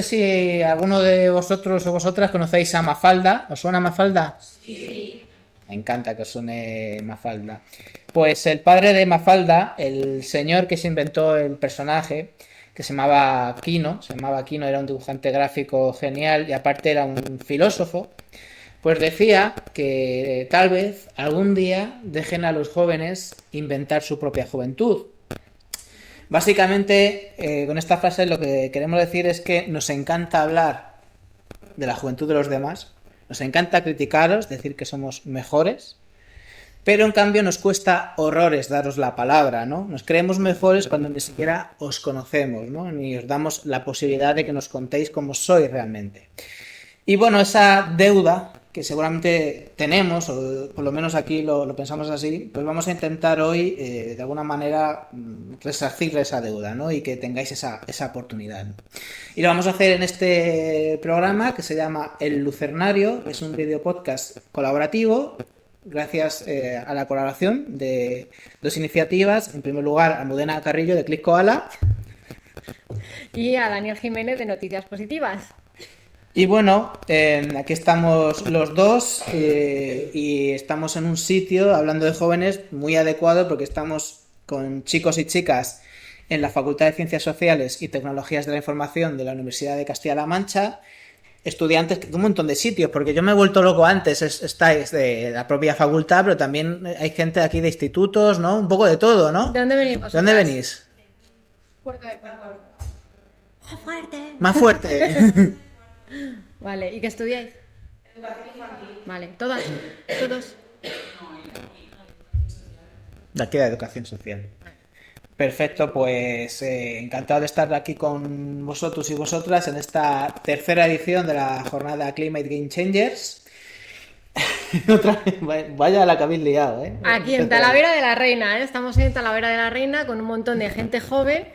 sé si alguno de vosotros o vosotras conocéis a Mafalda. ¿Os suena Mafalda? Sí. Me encanta que os suene Mafalda. Pues el padre de Mafalda, el señor que se inventó el personaje, que se llamaba Quino, era un dibujante gráfico genial y aparte era un filósofo, pues decía que tal vez algún día dejen a los jóvenes inventar su propia juventud. Básicamente, con esta frase lo que queremos decir es que nos encanta hablar de la juventud de los demás, nos encanta criticaros, decir que somos mejores, pero en cambio nos cuesta horrores daros la palabra, ¿no? Nos creemos mejores cuando ni siquiera os conocemos, ¿no? Ni os damos la posibilidad de que nos contéis cómo sois realmente. Y bueno, esa deuda que seguramente tenemos, o por lo menos aquí lo pensamos así, pues vamos a intentar hoy de alguna manera resarcir esa deuda, ¿no? Y que tengáis esa oportunidad. Y lo vamos a hacer en este programa que se llama El Lucernario, es un video podcast colaborativo, gracias a la colaboración de dos iniciativas. En primer lugar, Almudena Carrillo de Click Koala. Y a Daniel Jiménez de Noticias Positivas. Y bueno, aquí estamos los dos y estamos en un sitio, hablando de jóvenes, muy adecuado porque estamos con chicos y chicas en la Facultad de Ciencias Sociales y Tecnologías de la Información de la Universidad de Castilla-La Mancha, estudiantes de un montón de sitios, porque yo me he vuelto loco antes, estáis de la propia facultad, pero también hay gente aquí de institutos, ¿no? Un poco de todo, ¿no? ¿De dónde venimos? ¿De dónde venís? Puerto de Páramo. ¡Más fuerte! Más fuerte. Vale, ¿y qué estudiáis? Educación infantil. Vale, ¿todas? ¿Todos? De aquí de Educación Social. Perfecto, pues encantado de estar aquí con vosotros y vosotras en esta tercera edición de la jornada Climate Game Changers. Vaya la que habéis liado, ¿eh? Aquí en Talavera de la Reina, ¿eh? Estamos en Talavera de la Reina con un montón de gente joven.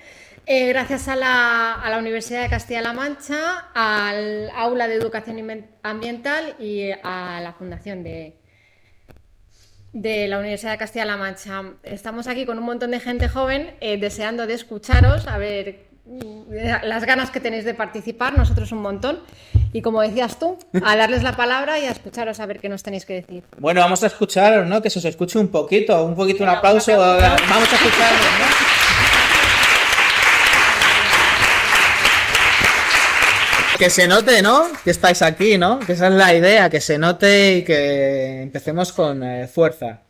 Gracias a la Universidad de Castilla-La Mancha, al Aula de Educación Ambiental y a la Fundación de la Universidad de Castilla-La Mancha. Estamos aquí con un montón de gente joven deseando de escucharos, a ver las ganas que tenéis de participar, nosotros un montón. Y como decías tú, a darles la palabra y a escucharos a ver qué nos tenéis que decir. Bueno, vamos a escucharos, ¿no? Que se os escuche un poquito, un aplauso. Vamos a escucharos, ¿no? Que se note, ¿no? Que estáis aquí, ¿no? Que esa es la idea, que se note y que empecemos con fuerza.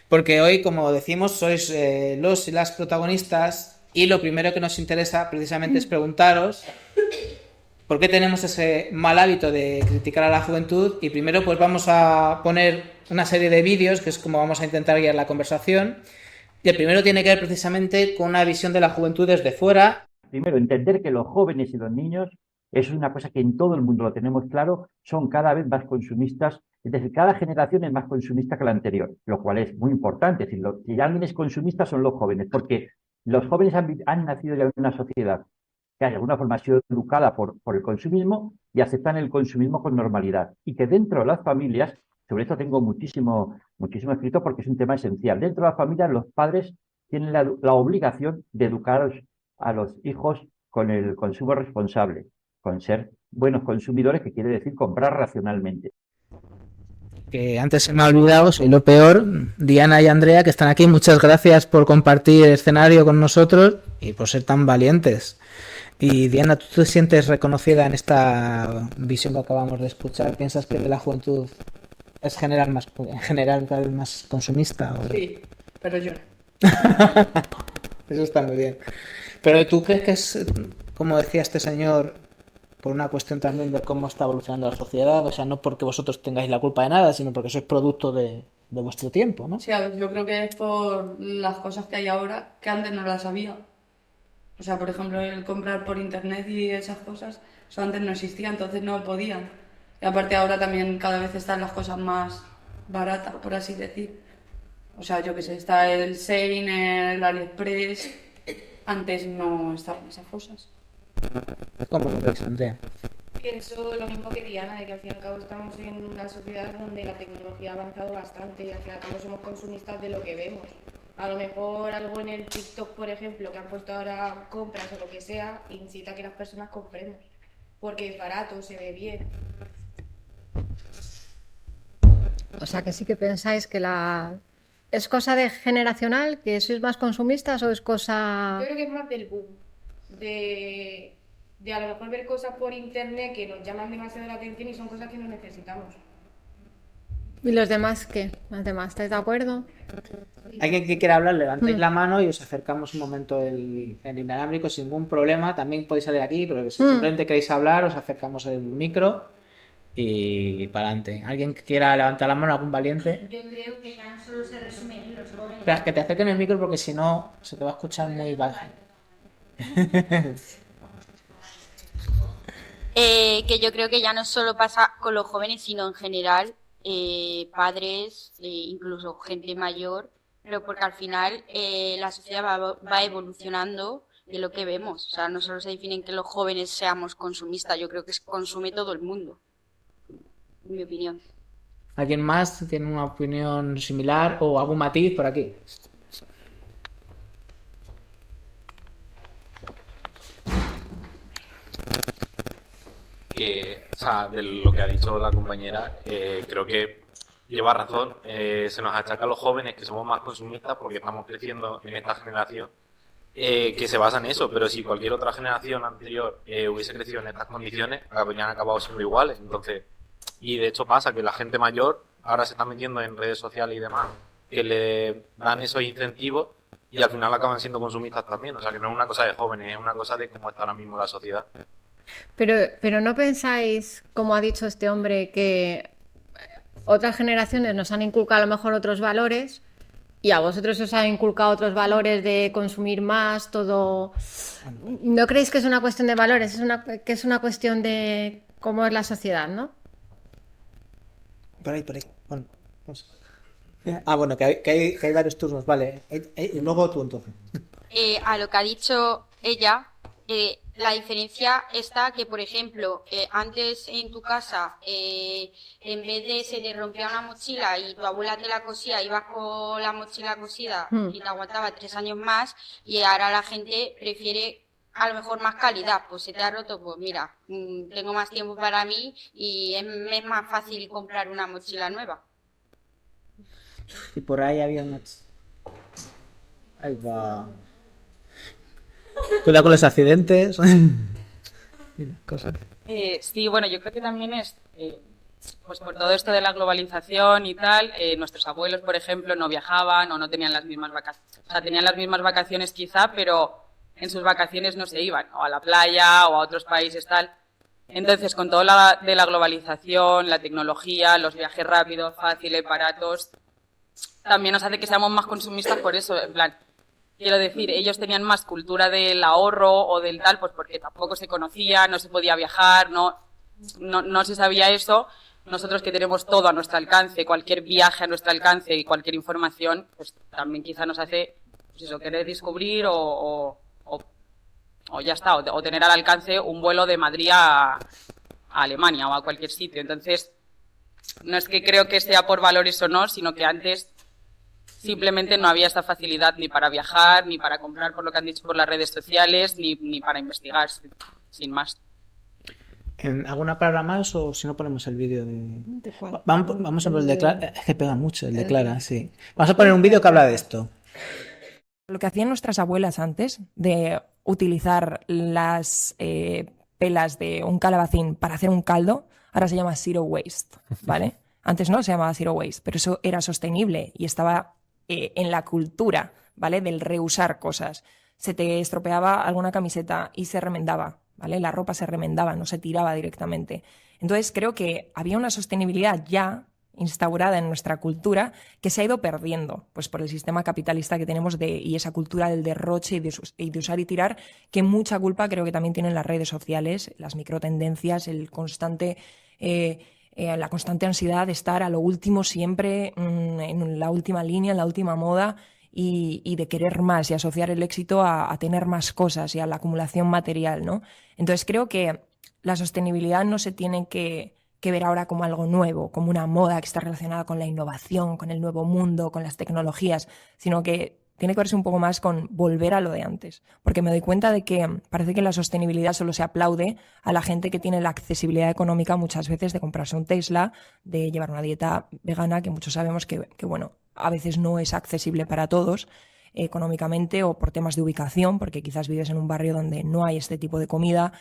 Porque hoy, como decimos, sois los y las protagonistas y lo primero que nos interesa precisamente es preguntaros por qué tenemos ese mal hábito de criticar a la juventud y primero pues vamos a poner una serie de vídeos, que es como vamos a intentar guiar la conversación. Y el primero tiene que ver precisamente con una visión de la juventud desde fuera. Primero, entender que los jóvenes y los niños, eso es una cosa que en todo el mundo lo tenemos claro, son cada vez más consumistas, es decir, cada generación es más consumista que la anterior, lo cual es muy importante. Es decir, si alguien es consumista son los jóvenes, porque los jóvenes han nacido ya en una sociedad que de alguna forma ha sido educada por el consumismo y aceptan el consumismo con normalidad. Y que dentro de las familias, sobre esto tengo muchísimo escrito porque es un tema esencial, dentro de las familias los padres tienen la obligación de educar a los hijos con el consumo responsable, con ser buenos consumidores, que quiere decir comprar racionalmente. Que antes se me ha olvidado, soy lo peor. Diana y Andrea, que están aquí, muchas gracias por compartir el escenario con nosotros y por ser tan valientes. Y Diana, ¿tú te sientes reconocida en esta visión que acabamos de escuchar? ¿Piensas que la juventud es en general cada vez más consumista? ¿O? Sí, pero yo no. Eso está muy bien. Pero ¿tú crees que es, como decía este señor, por una cuestión también de cómo está evolucionando la sociedad? O sea, no porque vosotros tengáis la culpa de nada, sino porque sois producto de vuestro tiempo, ¿no? Sí, a ver, yo creo que es por las cosas que hay ahora que antes no las había. O sea, por ejemplo, el comprar por internet y esas cosas, eso antes no existía, entonces no podían. Y aparte ahora también cada vez están las cosas más baratas, por así decir. O sea, yo qué sé, está el Shein, el AliExpress. Antes no estaban esas cosas. ¿Cómo lo veis, Andrea? Pienso lo mismo que Diana, de que al fin y al cabo estamos en una sociedad donde la tecnología ha avanzado bastante y al fin y al cabo somos consumistas de lo que vemos. A lo mejor algo en el TikTok, por ejemplo, que han puesto ahora compras o lo que sea, incita a que las personas compremos. porque es barato, se ve bien. O sea que sí que pensáis que ¿es cosa de generacional, que sois más consumistas o es cosa...? Yo creo que es más del boom, de a lo mejor ver cosas por internet que nos llaman demasiado la atención y son cosas que no necesitamos. ¿Y los demás qué? ¿Los demás estáis de acuerdo? Alguien que quiera hablar, levantáis la mano y os acercamos un momento el inalámbrico sin ningún problema. También podéis salir aquí, pero si simplemente queréis hablar, os acercamos el micro y para adelante. ¿Alguien que quiera levantar la mano, algún valiente? Yo creo que ya no solo se resume en los jóvenes. Espera, que te acerquen el micro porque si no se te va a escuchar muy bajo. Que yo creo que ya no solo pasa con los jóvenes, sino en general, padres, incluso gente mayor, pero porque al final la sociedad va evolucionando de lo que vemos. O sea, no solo se define en que los jóvenes seamos consumistas, yo creo que consume todo el mundo, en mi opinión. ¿Alguien más tiene una opinión similar o algún matiz por aquí? O sea, de lo que ha dicho la compañera, creo que lleva razón. Se nos achaca a los jóvenes que somos más consumistas porque estamos creciendo en esta generación que se basa en eso, pero si cualquier otra generación anterior hubiese crecido en estas condiciones, habrían acabado siendo iguales. Entonces, y de hecho pasa que la gente mayor ahora se está metiendo en redes sociales y demás, que le dan esos incentivos y al final acaban siendo consumistas también. O sea, que no es una cosa de jóvenes, es una cosa de cómo está ahora mismo la sociedad. Pero ¿no pensáis, como ha dicho este hombre, que otras generaciones nos han inculcado a lo mejor otros valores y a vosotros os han inculcado otros valores de consumir más, todo? ¿No creéis que es una cuestión de valores? Que es una cuestión de cómo es la sociedad, ¿no? Por ahí. Bueno, vamos. Bueno, que hay varios turnos, vale. Y luego tú entonces. A lo que ha dicho ella, la diferencia está que, por ejemplo, antes en tu casa, en vez de se te rompía una mochila y tu abuela te la cosía, ibas con la mochila cosida y te aguantaba 3 años más, y ahora la gente prefiere a lo mejor más calidad. Pues se te ha roto, pues mira, tengo más tiempo para mí y es más fácil comprar una mochila nueva. Y por ahí había una... Ahí va. Cuidado con los accidentes. Cosas. Sí, bueno, yo creo que también es, pues por todo esto de la globalización y tal, nuestros abuelos, por ejemplo, no viajaban o no tenían las mismas vacaciones. O sea, tenían las mismas vacaciones quizá, pero en sus vacaciones no se iban, o a la playa o a otros países tal. Entonces, con todo de la globalización, la tecnología, los viajes rápidos, fáciles, baratos, también nos hace que seamos más consumistas por eso, en plan. Quiero decir, ellos tenían más cultura del ahorro o del tal, pues porque tampoco se conocía, no se podía viajar, no se sabía eso. Nosotros que tenemos todo a nuestro alcance, cualquier viaje a nuestro alcance y cualquier información, pues también quizá nos hace, pues eso, querer descubrir o ya está, o tener al alcance un vuelo de Madrid a Alemania o a cualquier sitio. Entonces, no es que creo que sea por valores o no, sino que antes simplemente no había esta facilidad ni para viajar, ni para comprar, por lo que han dicho por las redes sociales, ni para investigar, sin más. ¿Alguna palabra más o si no ponemos el vídeo de... Vamos a poner el de Clara. Es que pega mucho el de Clara, sí. Vamos a poner un vídeo que habla de esto. Lo que hacían nuestras abuelas antes de utilizar las pelas de un calabacín para hacer un caldo, ahora se llama zero waste, ¿vale? Antes no se llamaba zero waste, pero eso era sostenible y estaba en la cultura, ¿vale? Del reusar cosas. Se te estropeaba alguna camiseta y se remendaba, ¿vale? La ropa se remendaba, no se tiraba directamente. Entonces creo que había una sostenibilidad ya instaurada en nuestra cultura que se ha ido perdiendo, pues por el sistema capitalista que tenemos y esa cultura del derroche y de usar y tirar, que mucha culpa creo que también tienen las redes sociales, las microtendencias, la constante ansiedad de estar a lo último siempre, en la última línea, en la última moda, y de querer más y asociar el éxito a tener más cosas y a la acumulación material, ¿no? Entonces creo que la sostenibilidad no se tiene que ver ahora como algo nuevo, como una moda que está relacionada con la innovación, con el nuevo mundo, con las tecnologías, sino que tiene que verse un poco más con volver a lo de antes. Porque me doy cuenta de que parece que la sostenibilidad solo se aplaude a la gente que tiene la accesibilidad económica muchas veces de comprarse un Tesla, de llevar una dieta vegana, que muchos sabemos que bueno, a veces no es accesible para todos económicamente o por temas de ubicación, porque quizás vives en un barrio donde no hay este tipo de comida,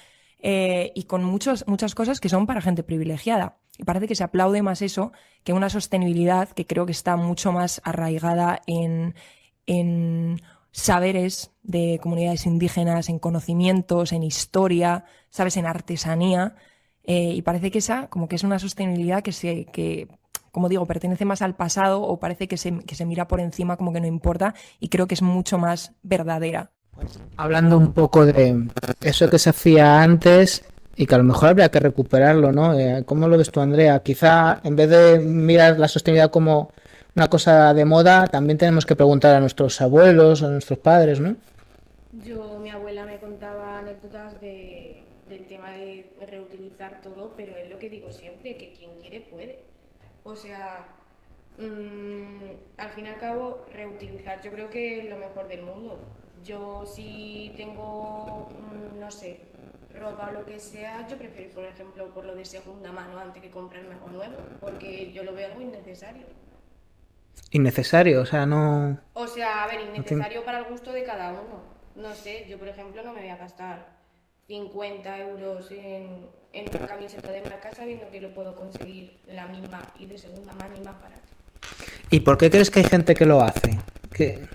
y con muchas cosas que son para gente privilegiada. Y parece que se aplaude más eso que una sostenibilidad que creo que está mucho más arraigada en saberes de comunidades indígenas, en conocimientos, en historia, ¿sabes?, en artesanía. Y parece que esa, como que es una sostenibilidad que, como digo, pertenece más al pasado, o parece que se mira por encima como que no importa, y creo que es mucho más verdadera. Hablando un poco de eso que se hacía antes y que a lo mejor habría que recuperarlo, ¿no? ¿Cómo lo ves tú, Andrea? Quizá en vez de mirar la sostenibilidad como una cosa de moda, también tenemos que preguntar a nuestros abuelos, a nuestros padres, ¿no? Mi abuela me contaba anécdotas del tema de reutilizar todo, pero es lo que digo siempre, que quien quiere puede. O sea, al fin y al cabo, reutilizar yo creo que es lo mejor del mundo. Yo si tengo, no sé, ropa o lo que sea, yo prefiero, por ejemplo, por lo de segunda mano antes que comprarme algo nuevo, porque yo lo veo algo innecesario. Innecesario, o sea, no... O sea, a ver, no tiene- innecesario para el gusto de cada uno. No sé, yo por ejemplo no me voy a gastar 50 euros en una camiseta de marca sabiendo que lo puedo conseguir la misma y de segunda mano y más barato. ¿Y por qué crees que hay gente que lo hace? ¿Qué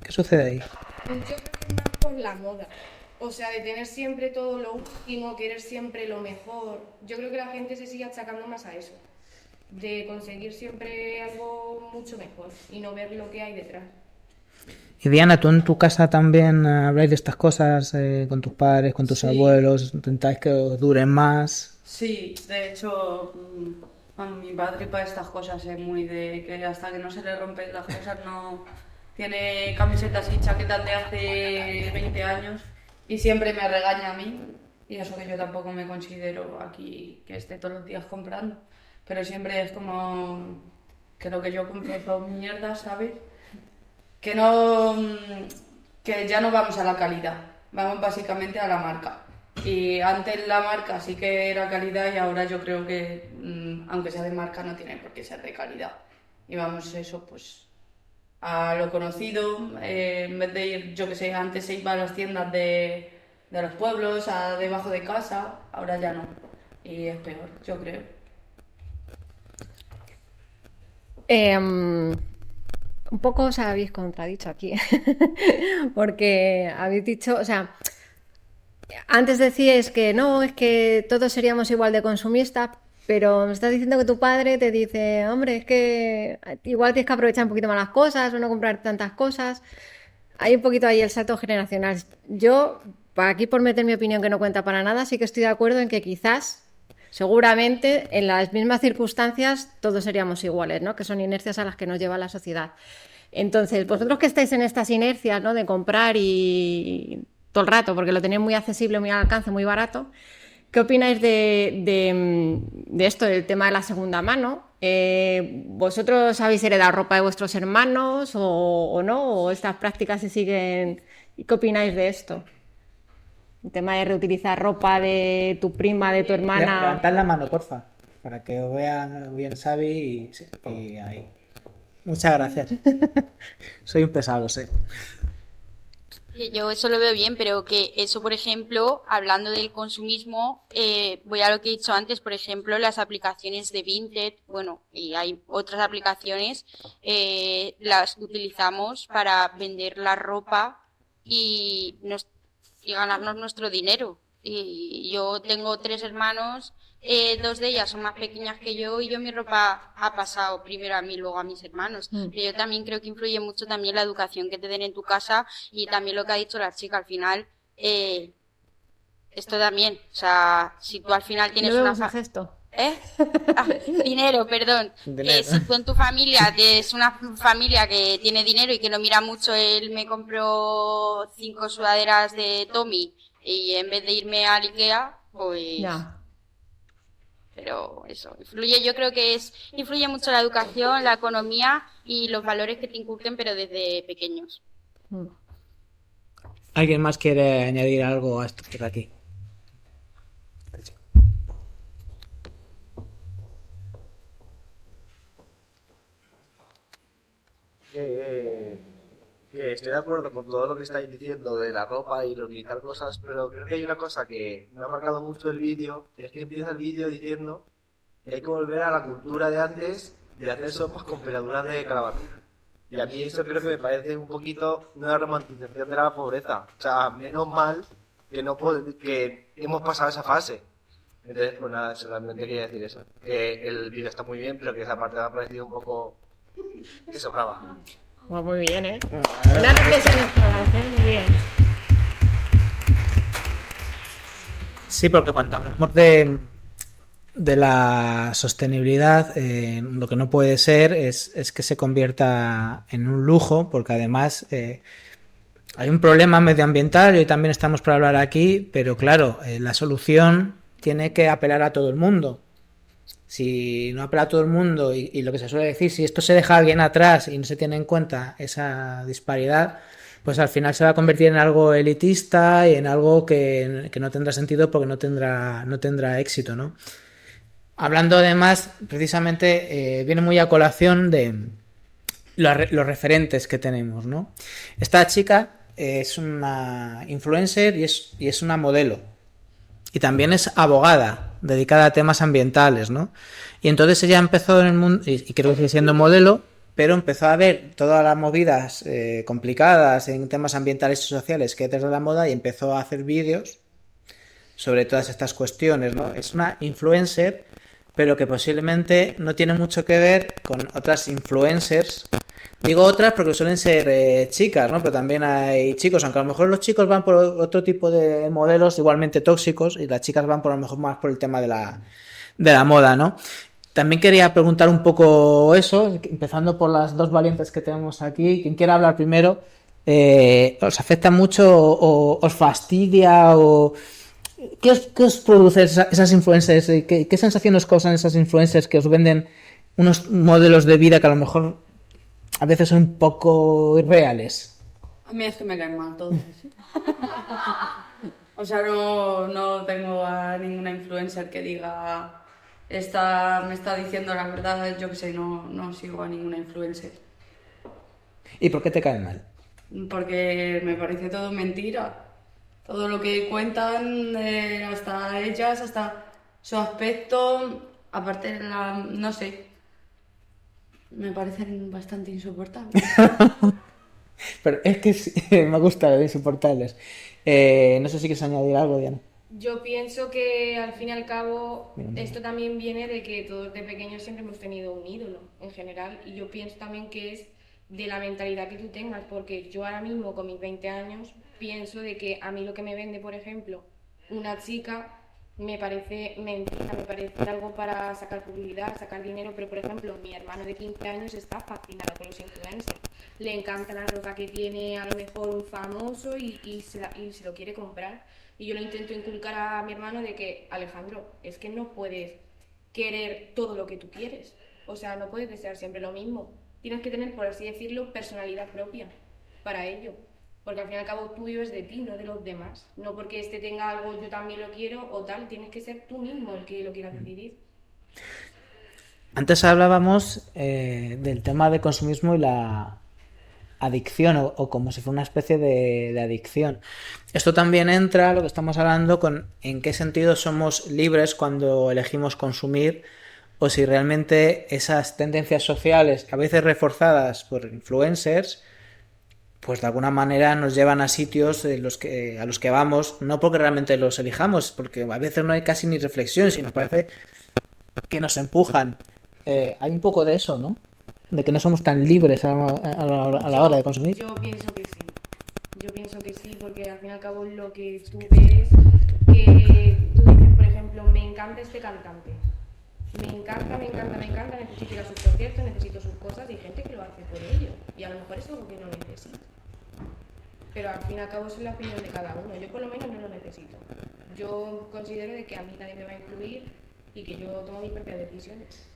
sucede ahí? Yo creo que es más por la moda. O sea, de tener siempre todo lo último, querer siempre lo mejor. Yo creo que la gente se sigue achacando más a eso. De conseguir siempre algo mucho mejor y no ver lo que hay detrás. Y Diana, ¿tú en tu casa también habláis de estas cosas con tus padres, con tus Sí. abuelos? ¿Intentáis que os duren más? Sí, de hecho, bueno, mi padre para estas cosas es muy de que hasta que no se le rompen las cosas no... Tiene camisetas y chaquetas de hace 20 años y siempre me regaña a mí. Y eso que yo tampoco me considero aquí que esté todos los días comprando. Pero siempre es como que lo que yo compro son mierdas, ¿sabes? Que no... que ya no vamos a la calidad, vamos básicamente a la marca. Y antes la marca sí que era calidad y ahora yo creo que, aunque sea de marca, no tiene por qué ser de calidad. Y vamos eso, pues, a lo conocido, en vez de ir, yo que sé, antes se iba a las tiendas de los pueblos, a debajo de casa, ahora ya no. Y es peor, yo creo. Un poco os habéis contradicho aquí, porque habéis dicho, o sea, antes decíais que no, es que todos seríamos igual de consumistas, pero me estás diciendo que tu padre te dice, hombre, es que igual tienes que aprovechar un poquito más las cosas o no comprar tantas cosas. Hay un poquito ahí el salto generacional. Yo, aquí por meter mi opinión que no cuenta para nada, sí que estoy de acuerdo en que quizás, seguramente, en las mismas circunstancias, todos seríamos iguales, ¿no? Que son inercias a las que nos lleva la sociedad. Entonces, vosotros que estáis en estas inercias, ¿no?, de comprar y todo el rato, porque lo tenéis muy accesible, muy al alcance, muy barato, ¿qué opináis de esto, del tema de la segunda mano? ¿Vosotros habéis heredado ropa de vuestros hermanos o no? ¿O estas prácticas se siguen? ¿Y qué opináis de esto? El tema de reutilizar ropa de tu prima, de tu hermana. Levantad la mano, porfa, para que os vean bien Xavi y ahí. Muchas gracias. Soy un pesado, lo sé. Yo eso lo veo bien, pero que eso, por ejemplo, hablando del consumismo, voy a lo que he dicho antes, por ejemplo, las aplicaciones de Vinted, bueno, y hay otras aplicaciones, las utilizamos para vender la ropa y ganarnos nuestro dinero. Y yo tengo 3 hermanos, 2 de ellas son más pequeñas que yo y mi ropa ha pasado primero a mí, luego a mis hermanos. Pero yo también creo que influye mucho también la educación que te den en tu casa y también lo que ha dicho la chica al final. Esto también, o sea, si tú al final tienes ¿No una... vemos el gesto? Dinero, perdón. Si tú en tu familia es una familia que tiene dinero y que no mira mucho el me compro 5 sudaderas de Tommy y en vez de irme al Ikea, pues... Ya. Pero eso, influye, yo creo que influye mucho la educación, la economía y los valores que te inculquen, pero desde pequeños. ¿Alguien más quiere añadir algo a esto por aquí? Que estoy de acuerdo con todo lo que estáis diciendo de la ropa y utilizar cosas, pero creo que hay una cosa que me ha marcado mucho el vídeo, es que empieza el vídeo diciendo que hay que volver a la cultura de antes de hacer sopas con peladuras de calabaza. Y a mí eso creo que me parece un poquito una romantización de la pobreza. O sea, menos mal que que hemos pasado esa fase. Entonces, pues nada, solamente quería decir eso. Que el vídeo está muy bien, pero que esa parte me ha parecido un poco que sobraba. Pues muy bien, ¿eh? Una reflexión muy bien. Sí, porque cuando hablamos de la sostenibilidad, lo que no puede ser es que se convierta en un lujo, porque además hay un problema medioambiental y hoy también estamos para hablar aquí, pero claro, la solución tiene que apelar a todo el mundo. Si no apela a todo el mundo y lo que se suele decir, si esto se deja a alguien atrás y no se tiene en cuenta esa disparidad, pues al final se va a convertir en algo elitista y en algo que no tendrá sentido porque no tendrá éxito, ¿no? Hablando además, precisamente, viene muy a colación de los referentes que tenemos, ¿no? Esta chica es una influencer y es una modelo. Y también es abogada, dedicada a temas ambientales, ¿no? Y entonces ella empezó en el mundo, y creo que sigue siendo modelo, pero empezó a ver todas las movidas complicadas en temas ambientales y sociales que hay detrás de la moda y empezó a hacer vídeos sobre todas estas cuestiones, ¿no? Es una influencer, pero que posiblemente no tiene mucho que ver con otras influencers. Digo otras porque suelen ser chicas, ¿no? Pero también hay chicos, aunque a lo mejor los chicos van por otro tipo de modelos igualmente tóxicos y las chicas van por a lo mejor más por el tema de la moda, ¿no? También quería preguntar un poco eso, empezando por las dos valientes que tenemos aquí. Quien quiera hablar primero, ¿os afecta mucho o os fastidia o qué os produce esas influencers? ¿Qué sensación os causan esas influencers que os venden unos modelos de vida que a lo mejor a veces son un poco irreales? A mí es que me caen mal todos. O sea, no tengo a ninguna influencer que diga esta me está diciendo la verdad, yo que sé, no sigo a ninguna influencer. ¿Y por qué te caen mal? Porque me parece todo mentira. Todo lo que cuentan, hasta ellas, hasta su aspecto, aparte no sé, me parecen bastante insoportables. Pero es que sí, me gusta lo de insoportables. No sé si quieres añadir algo, Diana. Yo pienso que al fin y al cabo esto también viene de que todos de pequeños siempre hemos tenido un ídolo en general y yo pienso también que es de la mentalidad que tú tengas, porque yo ahora mismo con mis 20 años pienso de que a mí lo que me vende, por ejemplo, una chica me parece mentira, me parece algo para sacar publicidad, sacar dinero, pero por ejemplo mi hermano de 15 años está fascinado con los influencers, le encanta la ropa que tiene a lo mejor un famoso y se lo quiere comprar. Y yo lo intento inculcar a mi hermano de que, Alejandro, es que no puedes querer todo lo que tú quieres. O sea, no puedes desear siempre lo mismo. Tienes que tener, por así decirlo, personalidad propia para ello. Porque al fin y al cabo tú vives de ti, no de los demás. No porque este tenga algo, yo también lo quiero o tal. Tienes que ser tú mismo el que lo quieras decidir. Antes hablábamos del tema de consumismo y la adicción o como si fuera una especie de adicción. Esto también entra, lo que estamos hablando, con en qué sentido somos libres cuando elegimos consumir o si realmente esas tendencias sociales, a veces reforzadas por influencers, pues de alguna manera nos llevan a sitios a los que vamos, no porque realmente los elijamos, porque a veces no hay casi ni reflexión, sino parece que nos empujan. Hay un poco de eso, ¿no? De que no somos tan libres a la hora de consumir. Yo pienso que sí. Yo pienso que sí, porque al fin y al cabo lo que tú ves, que tú dices, por ejemplo, me encanta este cantante. Me encanta, necesito ir a sus conciertos, necesito sus cosas y hay gente que lo hace por ello. Y a lo mejor es algo que no necesito. Pero al fin y al cabo eso es la opinión de cada uno. Yo por lo menos no lo necesito. Yo considero de que a mí nadie me va a influir y que yo tomo mis propias decisiones.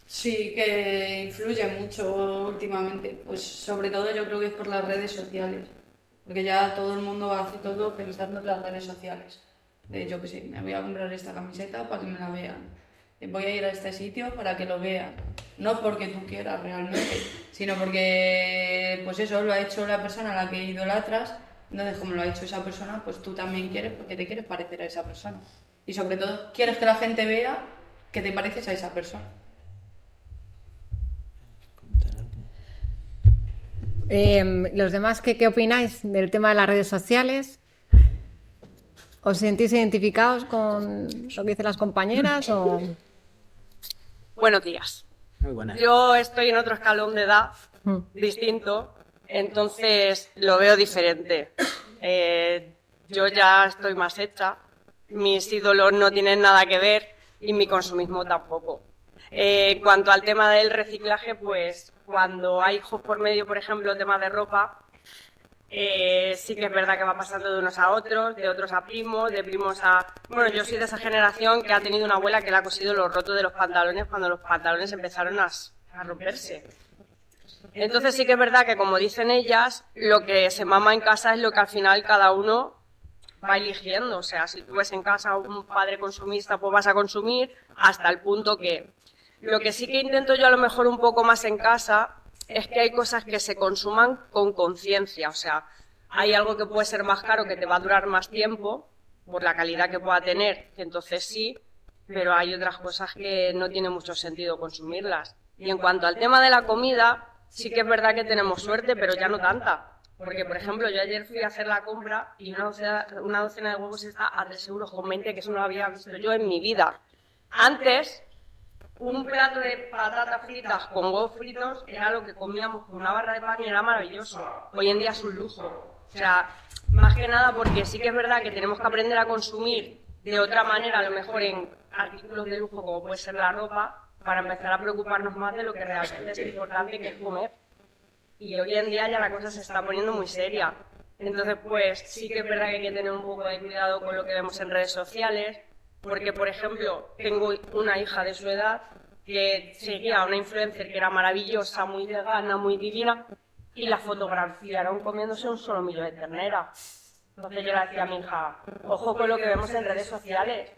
Sí, que influye mucho últimamente. Pues sobre todo yo creo que es por las redes sociales. Porque ya todo el mundo hace todo pensando en las redes sociales. De yo que sé, me voy a comprar esta camiseta para que me la vean. Voy a ir a este sitio para que lo vean. No porque tú quieras realmente, sino porque, pues eso, lo ha hecho la persona a la que idolatras. Entonces, como lo ha hecho esa persona, pues tú también quieres porque te quieres parecer a esa persona. Y sobre todo, quieres que la gente vea que te pareces a esa persona. Los demás, ¿qué opináis del tema de las redes sociales? ¿Os sentís identificados con lo que dicen las compañeras o...? Buenos días. Muy buena. Yo estoy en otro escalón de edad distinto, entonces lo veo diferente. Yo ya estoy más hecha, mis ídolos no tienen nada que ver y mi consumismo tampoco. Cuanto al tema del reciclaje, pues cuando hay hijos por medio, por ejemplo, temas de ropa, sí que es verdad que va pasando de unos a otros, de otros a primos, de primos a... Bueno, yo soy de esa generación que ha tenido una abuela que le ha cosido los rotos de los pantalones cuando los pantalones empezaron a romperse. Entonces sí que es verdad que, como dicen ellas, lo que se mama en casa es lo que al final cada uno va eligiendo. O sea, si tú ves en casa a un padre consumista, pues vas a consumir hasta el punto que... Lo que sí que intento yo a lo mejor un poco más en casa es que hay cosas que se consuman con conciencia. O sea, hay algo que puede ser más caro, que te va a durar más tiempo, por la calidad que pueda tener, que entonces sí, pero hay otras cosas que no tiene mucho sentido consumirlas. Y en cuanto al tema de la comida, sí que es verdad que tenemos suerte, pero ya no tanta. Porque, por ejemplo, yo ayer fui a hacer la compra y una docena de huevos está a 3,20 €, que eso no lo había visto yo en mi vida. Antes, un plato de patatas fritas con huevos fritos era lo que comíamos con una barra de pan y era maravilloso. Hoy en día es un lujo. O sea, más que nada porque sí que es verdad que tenemos que aprender a consumir de otra manera, a lo mejor en artículos de lujo como puede ser la ropa, para empezar a preocuparnos más de lo que realmente es importante, que es comer. Y hoy en día ya la cosa se está poniendo muy seria. Entonces, pues sí que es verdad que hay que tener un poco de cuidado con lo que vemos en redes sociales, porque, por ejemplo, tengo una hija de su edad que seguía a una influencer que era maravillosa, muy vegana, muy divina, y la fotografiaron comiéndose un solomillo de ternera. Entonces yo le decía a mi hija, ojo con lo que vemos en redes sociales,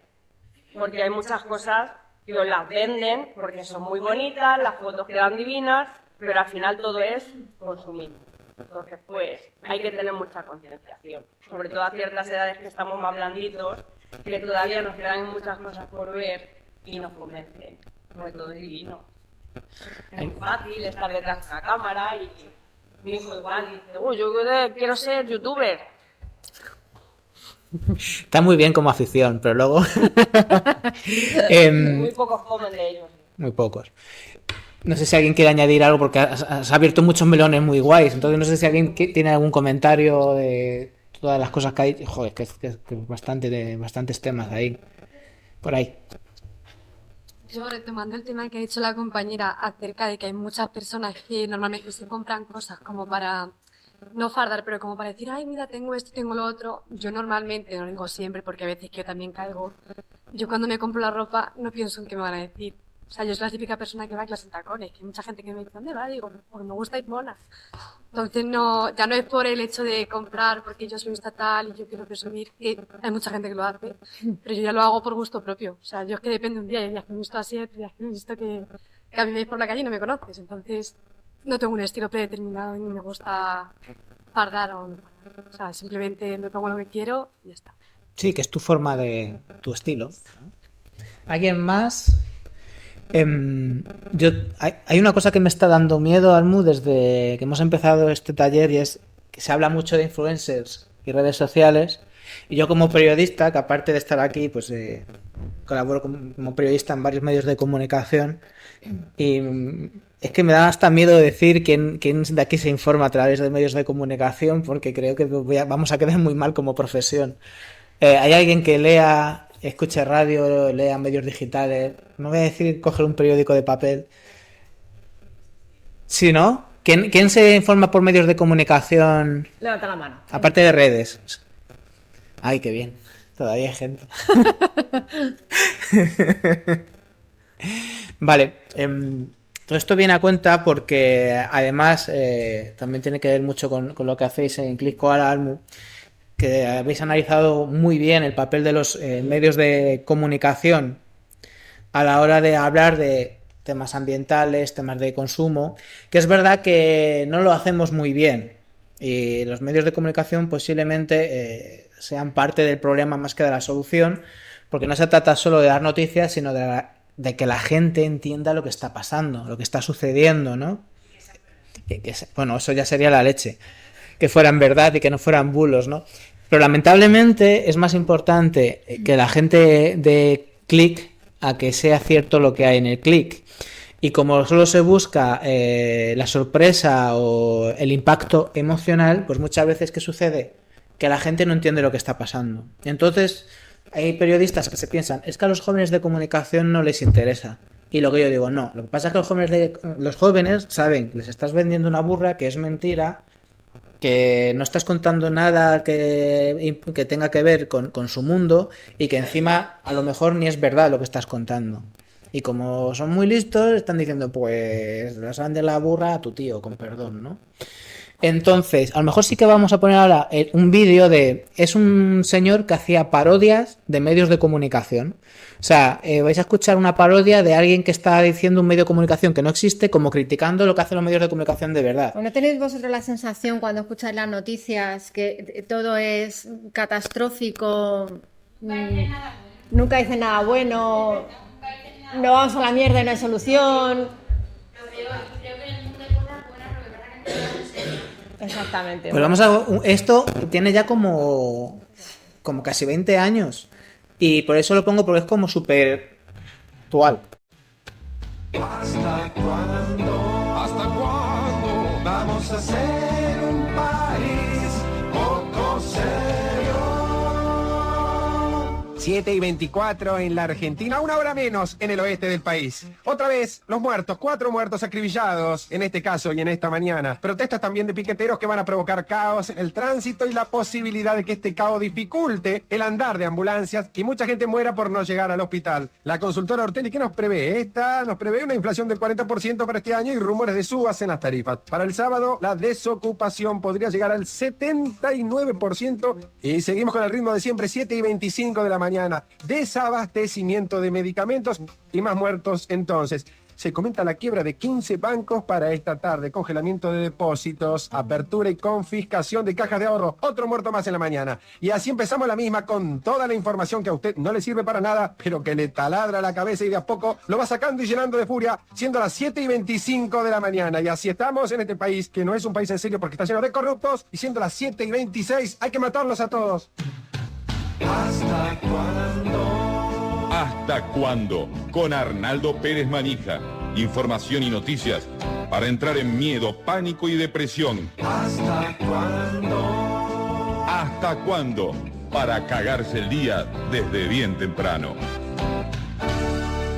porque hay muchas cosas que os las venden porque son muy bonitas, las fotos quedan divinas, pero al final todo es consumir. Entonces, pues, hay que tener mucha concienciación, sobre todo a ciertas edades que estamos más blanditos, que todavía nos quedan muchas cosas por ver y nos convencen. Sobre todo es divino. Es muy fácil estar detrás de la cámara y mi hijo igual dice, yo quiero ser youtuber. Está muy bien como afición, pero luego... Muy pocos comen de ellos. Muy pocos. No sé si alguien quiere añadir algo porque has abierto muchos melones muy guays, entonces no sé si alguien tiene algún comentario de todas las cosas que hay. Joder, que bastantes temas ahí. Por ahí. Yo, retomando el tema que ha dicho la compañera acerca de que hay muchas personas que normalmente se compran cosas como para no fardar, pero como para decir, ay, mira, tengo esto, tengo lo otro. Yo normalmente, no lo digo siempre porque a veces que yo también caigo, yo cuando me compro la ropa no pienso en qué me van a decir. O sea, yo soy la típica persona que va en clase en tacones, que hay mucha gente que me dice, ¿dónde va? Digo, porque me gusta ir mona. Entonces, ya no es por el hecho de comprar, porque yo soy estatal y yo quiero presumir, que hay mucha gente que lo hace, pero yo ya lo hago por gusto propio. O sea, yo es que depende un día, hay días que me he visto así, hay días que me he visto que a mí me ves por la calle y no me conoces. Entonces, no tengo un estilo predeterminado y no me gusta fardar o sea, simplemente me pongo lo que quiero y ya está. Sí, que es tu forma de... tu estilo. ¿Alguien más? Hay una cosa que me está dando miedo, Almu, desde que hemos empezado este taller, y es que se habla mucho de influencers y redes sociales, y yo como periodista, que aparte de estar aquí, pues colaboro como periodista en varios medios de comunicación, y es que me da hasta miedo decir quién de aquí se informa a través de medios de comunicación, porque creo que vamos a quedar muy mal como profesión. ¿Hay alguien que lea, escuche radio, lea medios digitales? No voy a decir coger un periódico de papel. ¿Sí, no? ¿Quién se informa por medios de comunicación? Levanta la mano. Aparte de redes. Ay, qué bien. Todavía hay gente. Vale, todo esto viene a cuenta porque además también tiene que ver mucho con lo que hacéis en Click Koala Almu, que habéis analizado muy bien el papel de los medios de comunicación a la hora de hablar de temas ambientales, temas de consumo, que es verdad que no lo hacemos muy bien y los medios de comunicación posiblemente sean parte del problema más que de la solución, porque no se trata solo de dar noticias, sino de que la gente entienda lo que está pasando, lo que está sucediendo, ¿no? Bueno, eso ya sería la leche, que fueran verdad y que no fueran bulos, ¿no? Pero lamentablemente es más importante que la gente dé clic a que sea cierto lo que hay en el clic. Y como solo se busca la sorpresa o el impacto emocional, pues muchas veces, ¿qué sucede? Que la gente no entiende lo que está pasando. Entonces, hay periodistas que se piensan, es que a los jóvenes de comunicación no les interesa. Y lo que yo digo, no. Lo que pasa es que los jóvenes saben que les estás vendiendo una burra, que es mentira, que no estás contando nada que tenga que ver con su mundo y que encima a lo mejor ni es verdad lo que estás contando. Y como son muy listos, están diciendo, pues, las han de la burra a tu tío, con perdón, ¿no? Entonces, a lo mejor sí que vamos a poner ahora un vídeo de... Es un señor que hacía parodias de medios de comunicación. O sea, vais a escuchar una parodia de alguien que está diciendo un medio de comunicación que no existe, como criticando lo que hacen los medios de comunicación de verdad. ¿No tenéis vosotros la sensación cuando escucháis las noticias que todo es catastrófico? Nunca dicen nada bueno, no vamos a la mierda y no hay solución. Exactamente. Pues vamos a... Esto tiene ya como casi 20 años. Y por eso lo pongo porque es como súper actual. ¿Hasta cuándo? ¿Hasta cuándo vamos a ser un país poco serio? 7:24 en la Argentina, 1 hora menos en el oeste del país. Otra vez, los muertos, 4 muertos acribillados, en este caso y en esta mañana. Protestas también de piqueteros que van a provocar caos en el tránsito y la posibilidad de que este caos dificulte el andar de ambulancias y mucha gente muera por no llegar al hospital. La consultora Ortelli, ¿qué nos prevé? Esta nos prevé una inflación del 40% para este año y rumores de subas en las tarifas. Para el sábado, la desocupación podría llegar al 79% y seguimos con el ritmo de siempre, 7:25 de la mañana. Desabastecimiento de medicamentos y más muertos entonces. Se comenta la quiebra de 15 bancos para esta tarde, congelamiento de depósitos, apertura y confiscación de cajas de ahorro, otro muerto más en la mañana. Y así empezamos la misma con toda la información que a usted no le sirve para nada, pero que le taladra la cabeza y de a poco lo va sacando y llenando de furia, siendo las 7:25 de la mañana. Y así estamos en este país, que no es un país en serio porque está lleno de corruptos, y siendo las 7:26 hay que matarlos a todos. ¿Hasta cuándo? ¿Hasta cuándo? Con Arnaldo Pérez Manija. Información y noticias para entrar en miedo, pánico y depresión. ¿Hasta cuándo? ¿Hasta cuándo? Para cagarse el día desde bien temprano.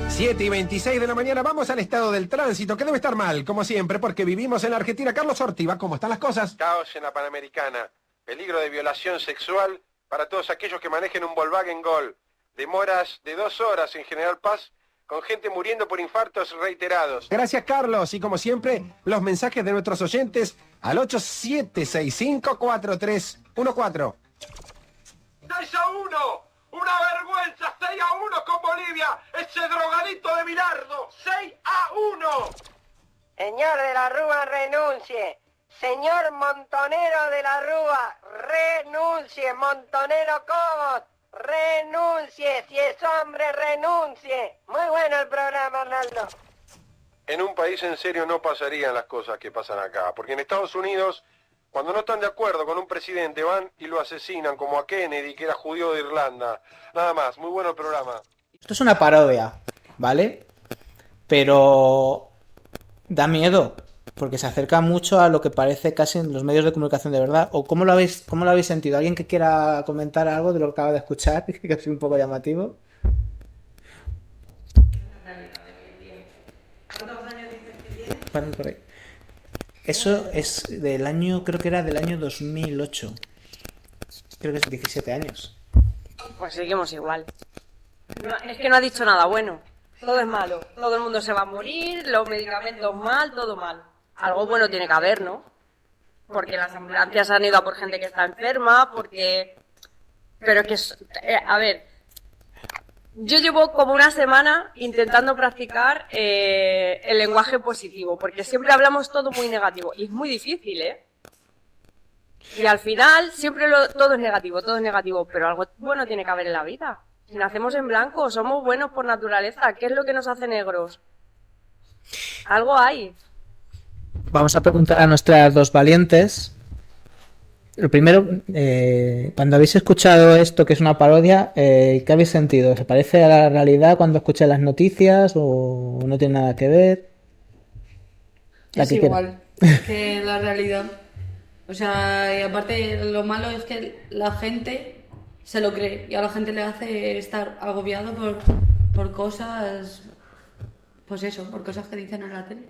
7:26 de la mañana, vamos al estado del tránsito, que debe estar mal, como siempre, porque vivimos en la Argentina. Carlos Ortiva, ¿cómo están las cosas? Caos en la Panamericana, peligro de violación sexual para todos aquellos que manejen un Volkswagen Gol. Demoras de 2 horas en General Paz, con gente muriendo por infartos reiterados. Gracias, Carlos. Y como siempre, los mensajes de nuestros oyentes al 87654314. 6-1. ¡Una vergüenza! 6-1 con Bolivia. Ese drogadito de Bilardo. 6-1. Señor de la Rúa, renuncie. Señor Montonero de la Rúa, renuncie. Montonero Cobos, renuncie. Si es hombre, renuncie. Muy bueno el programa, Arnaldo. En un país en serio no pasarían las cosas que pasan acá, porque en Estados Unidos, cuando no están de acuerdo con un presidente, van y lo asesinan, como a Kennedy, que era judío de Irlanda. Nada más, muy bueno el programa. Esto es una parodia, ¿vale? Pero da miedo, porque se acerca mucho a lo que parece casi en los medios de comunicación de verdad. ¿O cómo lo habéis sentido? ¿Alguien que quiera comentar algo de lo que acaba de escuchar? Que es un poco llamativo. ¿Cuántos años dices que tiene? Por ahí. Eso es del año, creo que era del año 2008. Creo que es 17 años. Pues seguimos igual. No, es que no ha dicho nada bueno. Todo es malo. Todo el mundo se va a morir, los medicamentos mal, todo mal. Algo bueno tiene que haber, ¿no? Porque las ambulancias han ido a por gente que está enferma, porque... Pero es que, a ver, yo llevo como una semana intentando practicar el lenguaje positivo, porque siempre hablamos todo muy negativo, y es muy difícil, ¿eh? Y al final siempre todo es negativo, pero algo bueno tiene que haber en la vida. Si nacemos en blanco, somos buenos por naturaleza, ¿qué es lo que nos hace negros? Algo hay. Vamos a preguntar a nuestras dos valientes. Lo primero, cuando habéis escuchado esto, que es una parodia, ¿qué habéis sentido? ¿Se parece a la realidad cuando escuché las noticias o no tiene nada que ver? Es igual que la realidad. O sea, y aparte lo malo es que la gente se lo cree y a la gente le hace estar agobiado por cosas, pues eso, por cosas que dicen en la tele.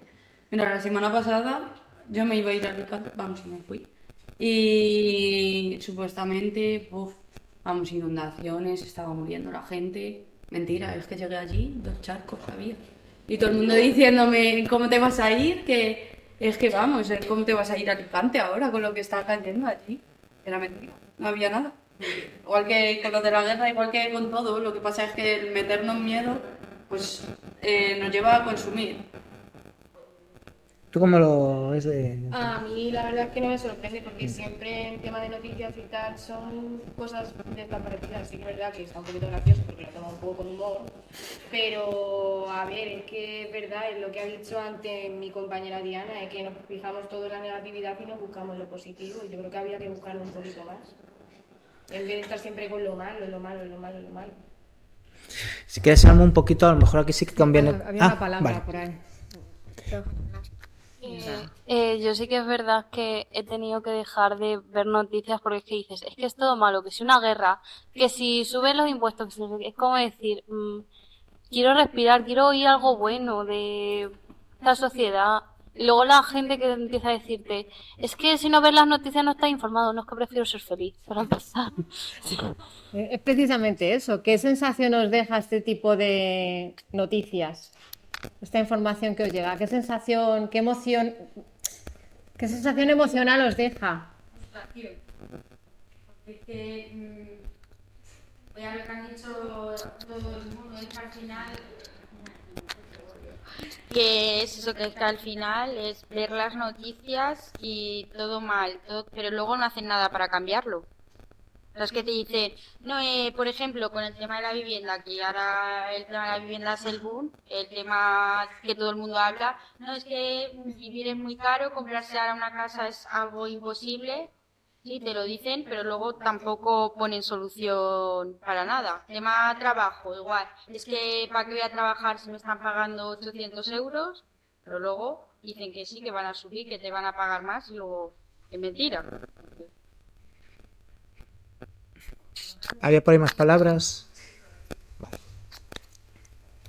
Mira, la semana pasada yo me iba a ir a Alicante, vamos, y me fui. Y supuestamente, vamos, inundaciones, estaba muriendo la gente. Mentira, es que llegué allí, 2 charcos había. Y todo el mundo diciéndome, ¿cómo te vas a ir? Que es que vamos, ¿cómo te vas a ir a Alicante ahora con lo que está cayendo allí? Era mentira, no había nada. Igual que con lo de la guerra, igual que con todo, lo que pasa es que el meternos miedo, pues nos lleva a consumir. ¿Tú cómo lo ves A mí la verdad es que no me sorprende porque siempre en tema de noticias y tal son cosas desaparecidas. Sí que es verdad que está un poquito gracioso porque lo toma un poco con humor, pero a ver, es que es verdad, es lo que ha dicho antes mi compañera Diana, es que nos fijamos todo en la negatividad y no buscamos lo positivo, y yo creo que había que buscarlo un poquito más, en vez de estar siempre con lo malo. Si quieres hablar un poquito, a lo mejor aquí sí que conviene... Había una palabra vale. por ahí. Yo sí que es verdad que he tenido que dejar de ver noticias porque es que dices, es que es todo malo, que si una guerra, que si suben los impuestos, es como decir, quiero respirar, quiero oír algo bueno de esta sociedad. Y luego la gente que empieza a decirte, es que si no ves las noticias no estás informado, no es que prefiero ser feliz, para empezar. Es precisamente eso. ¿Qué sensación os deja este tipo de noticias? Esta información que os llega. ¿Qué sensación emocional os deja? Es que voy a ver que han dicho todo el mundo, es que al final que es eso, que es que al final es ver las noticias y todo mal, pero luego no hacen nada para cambiarlo. Los que te dicen, no, por ejemplo, con el tema de la vivienda, que ahora el tema de la vivienda es el boom, el tema que todo el mundo habla, no, es que vivir es muy caro, comprarse ahora una casa es algo imposible, sí, te lo dicen, pero luego tampoco ponen solución para nada. Tema trabajo, igual, es que ¿para qué voy a trabajar si me están pagando 800 euros? Pero luego dicen que sí, que van a subir, que te van a pagar más, y luego es mentira. ¿Había por ahí más palabras?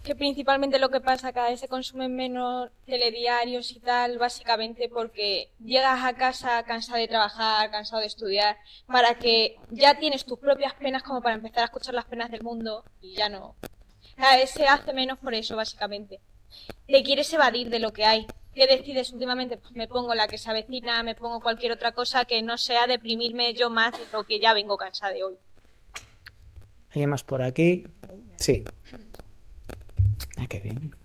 Que principalmente lo que pasa, cada vez se consumen menos telediarios y tal, básicamente porque llegas a casa cansado de trabajar, cansado de estudiar, para que ya tienes tus propias penas como para empezar a escuchar las penas del mundo y ya no. Cada vez se hace menos por eso, básicamente. Te quieres evadir de lo que hay. ¿Qué decides últimamente? Pues me pongo la que se avecina, me pongo cualquier otra cosa que no sea deprimirme yo más de lo que ya vengo cansada de hoy. ¿Hay más por aquí? Sí. Qué bien.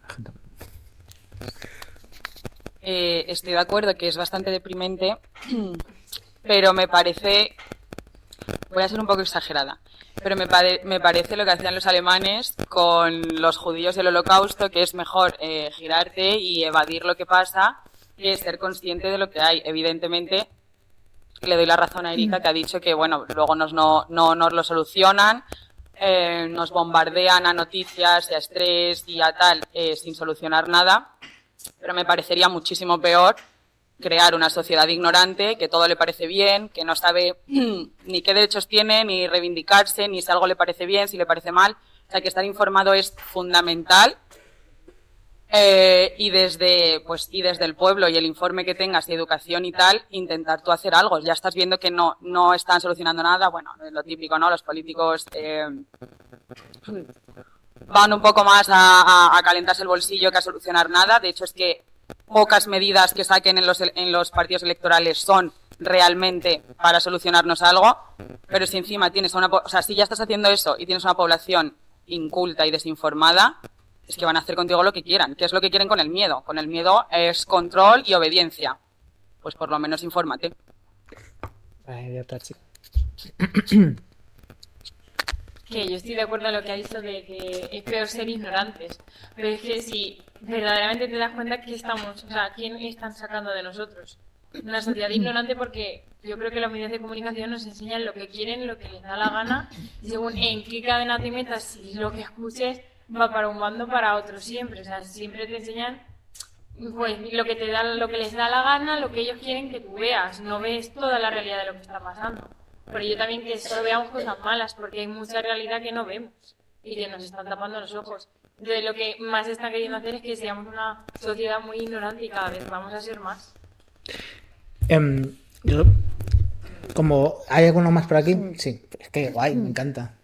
Estoy de acuerdo que es bastante deprimente, pero me parece, voy a ser un poco exagerada, pero me parece lo que hacían los alemanes con los judíos del Holocausto, que es mejor girarte y evadir lo que pasa que ser consciente de lo que hay. Evidentemente, le doy la razón a Erika, que ha dicho que bueno, luego no nos lo solucionan, nos bombardean a noticias y a estrés y a tal sin solucionar nada, pero me parecería muchísimo peor crear una sociedad ignorante, que todo le parece bien, que no sabe ni qué derechos tiene, ni reivindicarse, ni si algo le parece bien, si le parece mal. O sea, que estar informado es fundamental. Y desde el pueblo y el informe que tengas de educación y tal, intentar tú hacer algo. Ya estás viendo que no están solucionando nada. Bueno, lo típico, ¿no? Los políticos van un poco más a calentarse el bolsillo que a solucionar nada. De hecho, es que pocas medidas que saquen en los partidos electorales son realmente para solucionarnos algo, pero si encima tienes si ya estás haciendo eso y tienes una población inculta y desinformada, es que van a hacer contigo lo que quieran. ¿Qué es lo que quieren con el miedo? Con el miedo es control y obediencia. Pues por lo menos infórmate. Que yo estoy de acuerdo en lo que ha dicho de que es peor ser ignorantes, pero es que si verdaderamente te das cuenta que estamos, o sea, ¿quién están sacando de nosotros? Una sociedad ignorante, porque yo creo que los medios de comunicación nos enseñan lo que quieren, lo que les da la gana, y según en qué cadena te metas, si lo que escuches va para un bando o para otro siempre, o sea, siempre te enseñan pues lo que les da la gana, lo que ellos quieren que tú veas, no ves toda la realidad de lo que está pasando. Pero yo también que solo veamos cosas malas, porque hay mucha realidad que no vemos y que nos están tapando los ojos. Entonces lo que más están queriendo hacer es que seamos una sociedad muy ignorante y cada vez vamos a ser más. Yo, como hay alguno más por aquí, sí, es que guay, me encanta.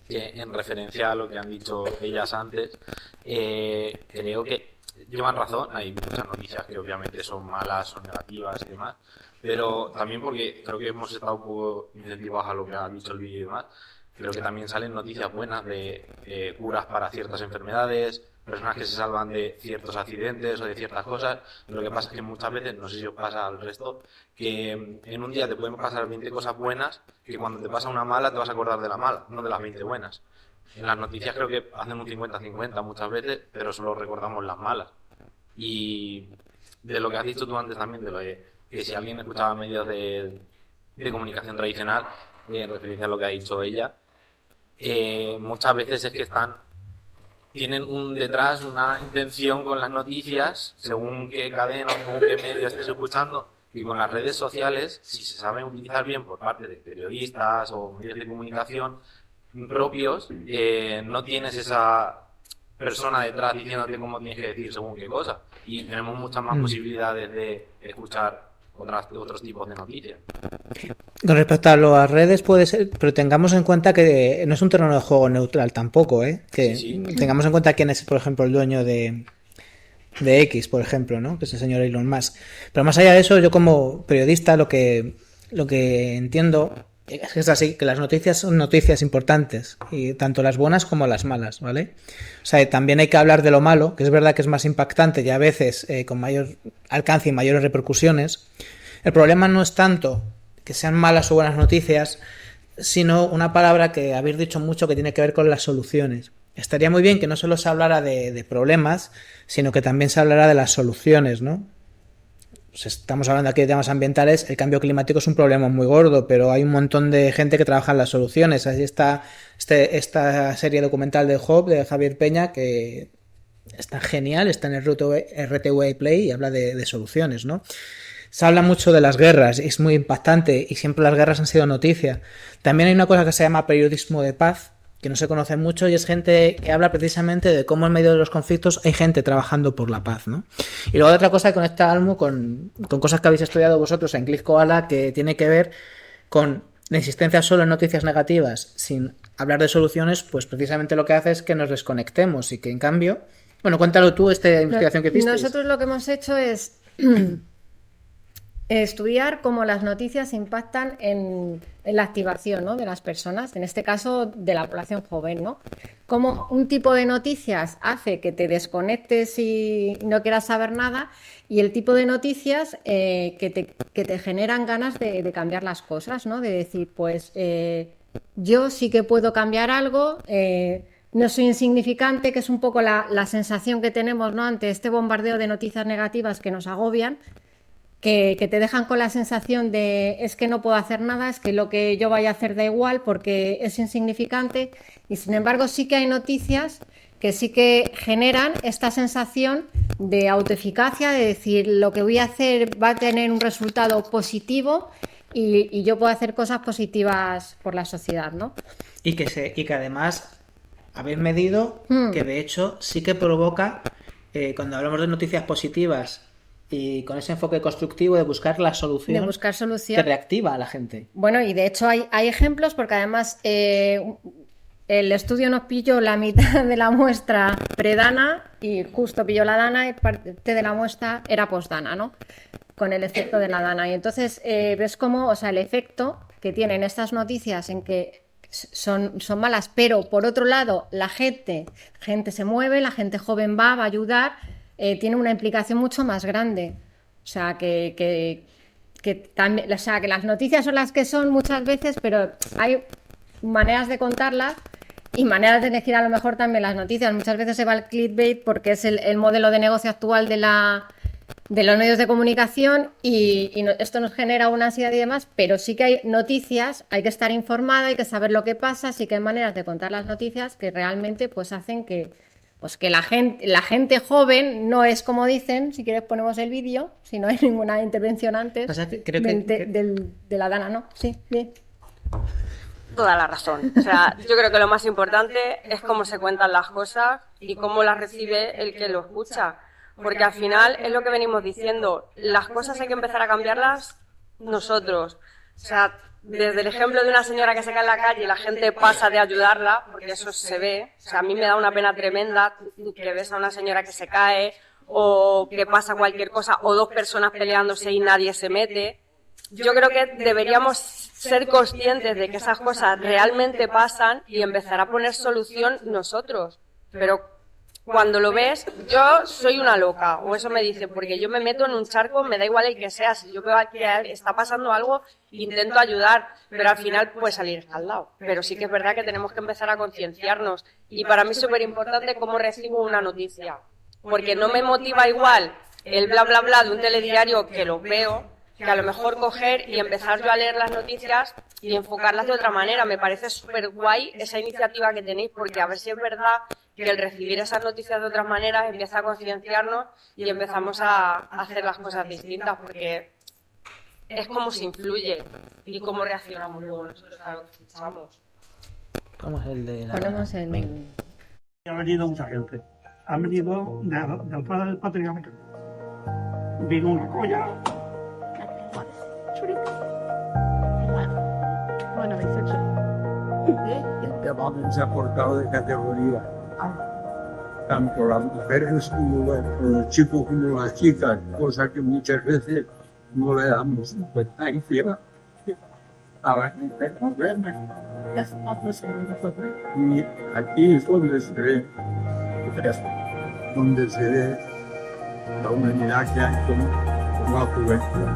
En referencia a lo que han dicho ellas antes, creo que llevan razón. Hay muchas noticias que obviamente son malas, son negativas y demás, pero también porque creo que hemos estado un poco incentivados a lo que ha dicho el vídeo y demás. Creo que también salen noticias buenas de curas para ciertas enfermedades, personas que se salvan de ciertos accidentes o de ciertas cosas. Lo que pasa es que muchas veces, no sé si os pasa al resto, que en un día te pueden pasar 20 cosas buenas, que cuando te pasa una mala te vas a acordar de la mala, no de las 20 buenas. En las noticias creo que hacen un 50-50 muchas veces, pero solo recordamos las malas. Y de lo que has dicho tú antes también, de lo que si alguien escuchaba medios de comunicación tradicional, en referencia a lo que ha dicho ella, muchas veces es que tienen detrás una intención con las noticias, según qué cadena o según qué medio estés escuchando, y con las redes sociales, si se saben utilizar bien por parte de periodistas o medios de comunicación propios, no tienes esa persona detrás diciéndote cómo tienes que decir según qué cosa, y tenemos muchas más posibilidades de escuchar otros tipos de noticias. Con respecto a las redes puede ser, pero tengamos en cuenta que no es un terreno de juego neutral tampoco, que sí. Tengamos en cuenta quién es, por ejemplo, el dueño de X, por ejemplo, ¿no? Que es el señor Elon Musk. Pero más allá de eso, yo como periodista lo que entiendo es así, que las noticias son noticias importantes, y tanto las buenas como las malas, ¿vale? O sea, también hay que hablar de lo malo, que es verdad que es más impactante y a veces con mayor alcance y mayores repercusiones. El problema no es tanto que sean malas o buenas noticias, sino una palabra que habéis dicho mucho que tiene que ver con las soluciones. Estaría muy bien que no solo se hablara de problemas, sino que también se hablara de las soluciones, ¿no? Pues estamos hablando aquí de temas ambientales, el cambio climático es un problema muy gordo, pero hay un montón de gente que trabaja en las soluciones. Así está esta serie documental de Hope, de Javier Peña, que está genial, está en el RTV Play y habla de soluciones, ¿no? Se habla mucho de las guerras, es muy impactante y siempre las guerras han sido noticia. También hay una cosa que se llama periodismo de paz, que no se conoce mucho, y es gente que habla precisamente de cómo en medio de los conflictos hay gente trabajando por la paz, ¿no? Y luego otra cosa que conecta Almu con cosas que habéis estudiado vosotros en Click Koala, que tiene que ver con la insistencia solo en noticias negativas sin hablar de soluciones, pues precisamente lo que hace es que nos desconectemos y que en cambio... Bueno, cuéntalo tú, esta investigación que hiciste. Nosotros lo que hemos hecho es estudiar cómo las noticias impactan en la activación, ¿no?, de las personas, en este caso de la población joven, ¿no? Cómo un tipo de noticias hace que te desconectes y no quieras saber nada, y el tipo de noticias que te generan ganas de cambiar las cosas, ¿no? De decir, pues yo sí que puedo cambiar algo, no soy insignificante, que es un poco la sensación que tenemos, ¿no?, ante este bombardeo de noticias negativas que nos agobian, que te dejan con la sensación de es que no puedo hacer nada, es que lo que yo vaya a hacer da igual porque es insignificante, y sin embargo sí que hay noticias que sí que generan esta sensación de autoeficacia, de decir lo que voy a hacer va a tener un resultado positivo y yo puedo hacer cosas positivas por la sociedad, ¿no? Y que además habéis medido que de hecho sí que provoca, cuando hablamos de noticias positivas y con ese enfoque constructivo de buscar la solución, que reactiva a la gente. Bueno, y de hecho hay ejemplos, porque además el estudio nos pilló la mitad de la muestra predana y justo pilló la dana y parte de la muestra era postdana, ¿no? Con el efecto de la dana. Y entonces ves cómo, o sea, el efecto que tienen estas noticias en que son malas, pero por otro lado la gente se mueve, la gente joven va a ayudar, tiene una implicación mucho más grande. O sea, que también, o sea, que las noticias son las que son muchas veces, pero hay maneras de contarlas y maneras de elegir a lo mejor también las noticias. Muchas veces se va al clickbait porque es el modelo de negocio actual de los medios de comunicación y esto nos genera una ansiedad y demás, pero sí que hay noticias, hay que estar informada, hay que saber lo que pasa, sí que hay maneras de contar las noticias que realmente pues hacen que la gente joven no es como dicen, si quieres ponemos el vídeo, si no hay ninguna intervención antes, O sea, creo de la Dana, ¿no? Sí, bien. Toda la razón. O sea, yo creo que lo más importante es cómo se cuentan las cosas y cómo las recibe el que lo escucha. Porque al final es lo que venimos diciendo, las cosas hay que empezar a cambiarlas nosotros. O sea, desde el ejemplo de una señora que se cae en la calle y la gente pasa de ayudarla, porque eso se ve. O sea, a mí me da una pena tremenda que ves a una señora que se cae o que pasa cualquier cosa o dos personas peleándose y nadie se mete. Yo creo que deberíamos ser conscientes de que esas cosas realmente pasan y empezar a poner solución nosotros. Pero cuando lo ves, yo soy una loca, o eso me dicen, porque yo me meto en un charco, me da igual el que sea, si yo veo que está pasando algo, intento ayudar, pero al final puede salir escaldado. Pero sí que es verdad que tenemos que empezar a concienciarnos. Y para mí es súper importante cómo recibo una noticia, porque no me motiva igual el bla bla bla de un telediario que lo veo, que a lo mejor coger y empezar yo a leer las noticias y enfocarlas de otra manera. Me parece súper guay esa iniciativa que tenéis, porque a ver si es verdad que el recibir esas noticias de otras maneras empieza a concienciarnos y empezamos a hacer las cosas distintas, porque es como se influye y cómo reaccionamos luego nosotros a lo que escuchamos. ¿Cómo es el de la... Ponemos en... Ha venido mucha gente. Han venido del padre del patria americano. Vino una colla. Bueno, 18. Llamado se ha portado de categoría. Tanto las mujeres como los chicos como las chicas, cosa que muchas veces no le damos importancia. Ahora y aquí es donde se ve la humanidad que hay como la juventud.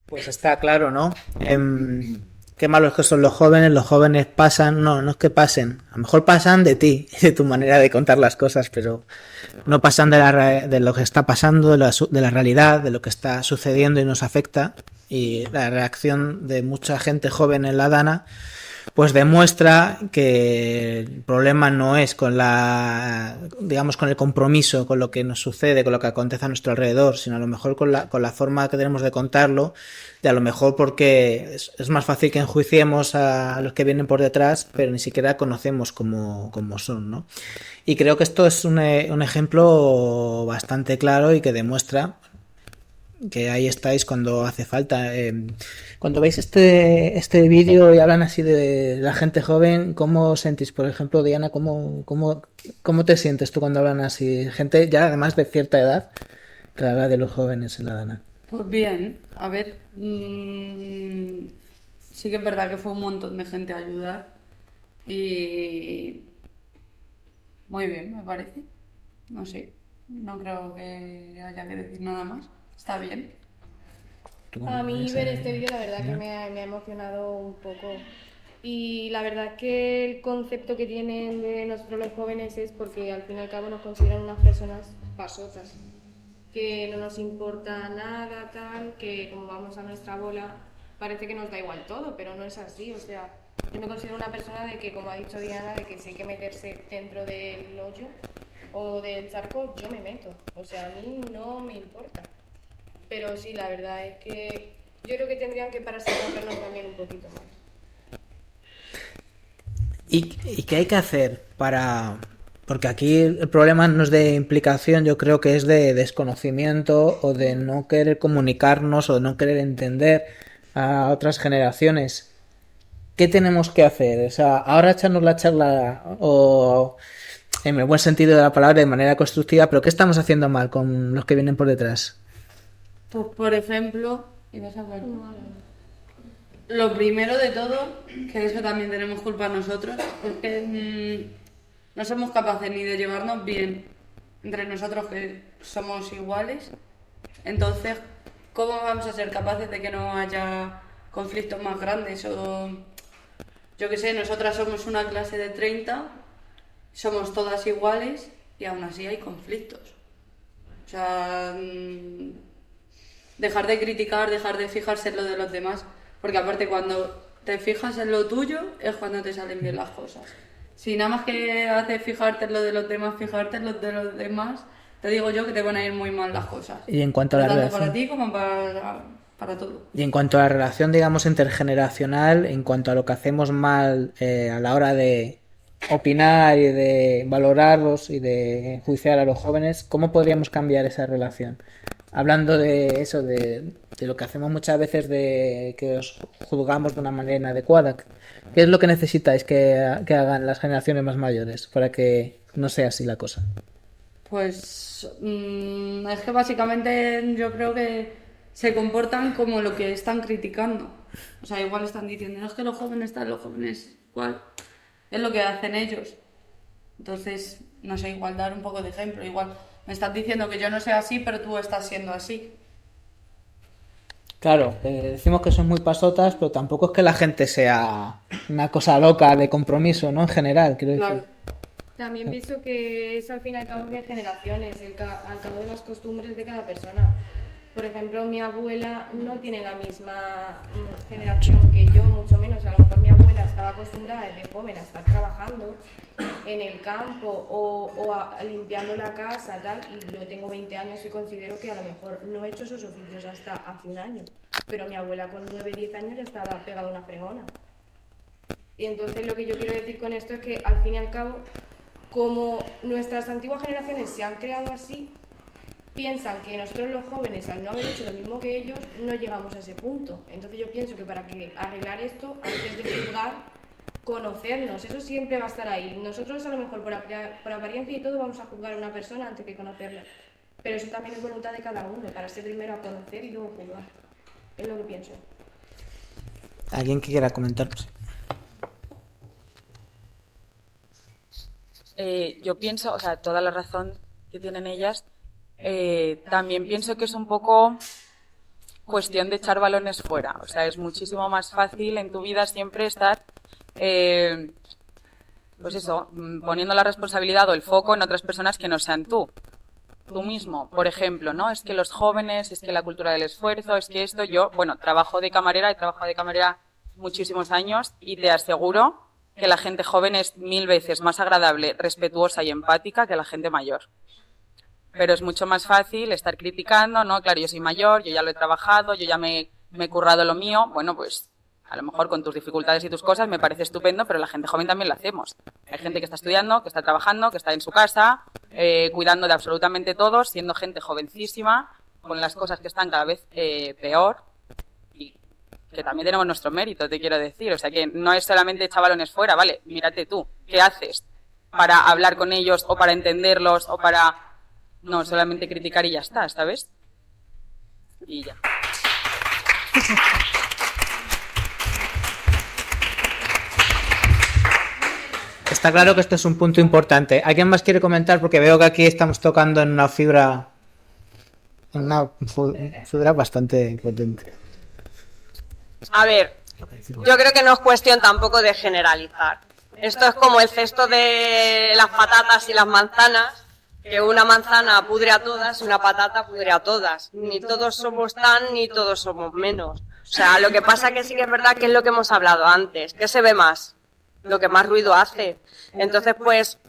Pues está claro, ¿no? Qué malos que son los jóvenes pasan, no es que pasen, a lo mejor pasan de ti, de tu manera de contar las cosas, pero no pasan de lo que está pasando, de la realidad, de lo que está sucediendo y nos afecta, y la reacción de mucha gente joven en la Dana pues demuestra que el problema no es con con el compromiso con lo que nos sucede, con lo que acontece a nuestro alrededor, sino a lo mejor con la forma que tenemos de contarlo, de a lo mejor porque es más fácil que enjuiciemos a los que vienen por detrás, pero ni siquiera conocemos cómo son, ¿no? Y creo que esto es un ejemplo bastante claro y que demuestra que ahí estáis cuando hace falta. Cuando veis este vídeo y hablan así de la gente joven, ¿cómo sentís? Por ejemplo, Diana, ¿cómo te sientes tú cuando hablan así? Gente ya además de cierta edad que habla de los jóvenes en la Dana. Pues bien, a ver, sí que es verdad que fue un montón de gente a ayudar y muy bien, me parece. No sé, no creo que haya que decir nada más. Está bien. A mí ver este vídeo la verdad que me ha emocionado un poco. Y la verdad que el concepto que tienen de nosotros los jóvenes es porque al fin y al cabo nos consideran unas personas pasotas, que no nos importa nada, tal, que como vamos a nuestra bola parece que nos da igual todo, pero no es así. O sea, yo me considero una persona de que, como ha dicho Diana, de que si hay que meterse dentro del hoyo o del charco, yo me meto. O sea, a mí no me importa. Pero sí, la verdad es que yo creo que tendrían que pararse a comprarnos también un poquito más. ¿Y qué hay que hacer para...? Porque aquí el problema no es de implicación, yo creo que es de desconocimiento o de no querer comunicarnos o de no querer entender a otras generaciones. ¿Qué tenemos que hacer? O sea, ahora echarnos la charla o en el buen sentido de la palabra de manera constructiva, pero ¿qué estamos haciendo mal con los que vienen por detrás? Pues por ejemplo, ¿ibas a hablar? Lo primero de todo, que eso también tenemos culpa nosotros, es que no somos capaces ni de llevarnos bien entre nosotros, que somos iguales. Entonces, ¿cómo vamos a ser capaces de que no haya conflictos más grandes? O yo qué sé, nosotras somos una clase de 30, somos todas iguales y aún así hay conflictos. O sea, dejar de criticar, dejar de fijarse en lo de los demás, porque aparte cuando te fijas en lo tuyo es cuando te salen bien las cosas. Si nada más que haces fijarte en lo de los demás, fijarte en lo de los demás, te digo yo que te van a ir muy mal las cosas. Y en cuanto a la tanto relación... para ti como para todo. Y en cuanto a la relación, digamos, intergeneracional, en cuanto a lo que hacemos mal a la hora de opinar y de valorarlos y de enjuiciar a los jóvenes, ¿cómo podríamos cambiar esa relación? Hablando de eso, de lo que hacemos muchas veces, de que os juzgamos de una manera inadecuada. ¿Qué es lo que necesitáis que hagan las generaciones más mayores para que no sea así la cosa? Pues es que básicamente yo creo que se comportan como lo que están criticando. O sea, igual están diciendo, no, es que los jóvenes están, los jóvenes igual. Es lo que hacen ellos. Entonces, no sé, igual dar un poco de ejemplo. Igual me estás diciendo que yo no sea así, pero tú estás siendo así. Claro, decimos que son muy pasotas, pero tampoco es que la gente sea una cosa loca de compromiso, ¿no? En general, quiero decir. También pienso que es al fin y al cabo de generaciones, al cabo de las costumbres de cada persona. Por ejemplo, mi abuela no tiene la misma generación que yo, mucho menos. A lo mejor mi abuela estaba acostumbrada desde joven a estar trabajando en el campo o limpiando la casa, tal, y yo tengo 20 años y considero que a lo mejor no he hecho esos oficios hasta hace un año. Pero mi abuela con 9, 10 años ya estaba pegada a una fregona. Y entonces lo que yo quiero decir con esto es que al fin y al cabo, como nuestras antiguas generaciones se han creado así, piensan que nosotros los jóvenes, al no haber hecho lo mismo que ellos, no llegamos a ese punto. Entonces yo pienso que para arreglar esto, antes de juzgar, conocernos, eso siempre va a estar ahí. Nosotros a lo mejor por apariencia y todo vamos a juzgar a una persona antes que conocerla, pero eso también es voluntad de cada uno, para ser primero a conocer y luego juzgar. Es lo que pienso. ¿Alguien que quiera comentar? Yo pienso, o sea, toda la razón que tienen ellas. También pienso que es un poco cuestión de echar balones fuera. O sea, es muchísimo más fácil en tu vida siempre estar, pues eso, poniendo la responsabilidad o el foco en otras personas que no sean tú mismo. Por ejemplo, ¿no? Es que los jóvenes, es que la cultura del esfuerzo, es que esto, yo, bueno, trabajo de camarera, he trabajado de camarera muchísimos años y te aseguro que la gente joven es 1000 veces más agradable, respetuosa y empática que la gente mayor. Pero es mucho más fácil estar criticando, ¿no? Claro, yo soy mayor, yo ya lo he trabajado, yo ya me he currado lo mío. Bueno, pues a lo mejor con tus dificultades y tus cosas me parece estupendo, pero la gente joven también lo hacemos. Hay gente que está estudiando, que está trabajando, que está en su casa, cuidando de absolutamente todo, siendo gente jovencísima, con las cosas que están cada vez peor. Y que también tenemos nuestro mérito, te quiero decir. O sea, que no es solamente echar balones fuera, ¿vale? Mírate tú, ¿qué haces para hablar con ellos o para entenderlos o para... No, solamente criticar y ya está, ¿sabes? Y ya. Está claro que este es un punto importante. ¿Alguien más quiere comentar? Porque veo que aquí estamos tocando en una fibra bastante potente. A ver, yo creo que no es cuestión tampoco de generalizar. Esto es como el cesto de las patatas y las manzanas, que una manzana pudre a todas y una patata pudre a todas. Ni todos somos tan, ni todos somos menos. O sea, lo que pasa que sí que es verdad que es lo que hemos hablado antes. ¿Qué se ve más? Lo que más ruido hace. Entonces, pues,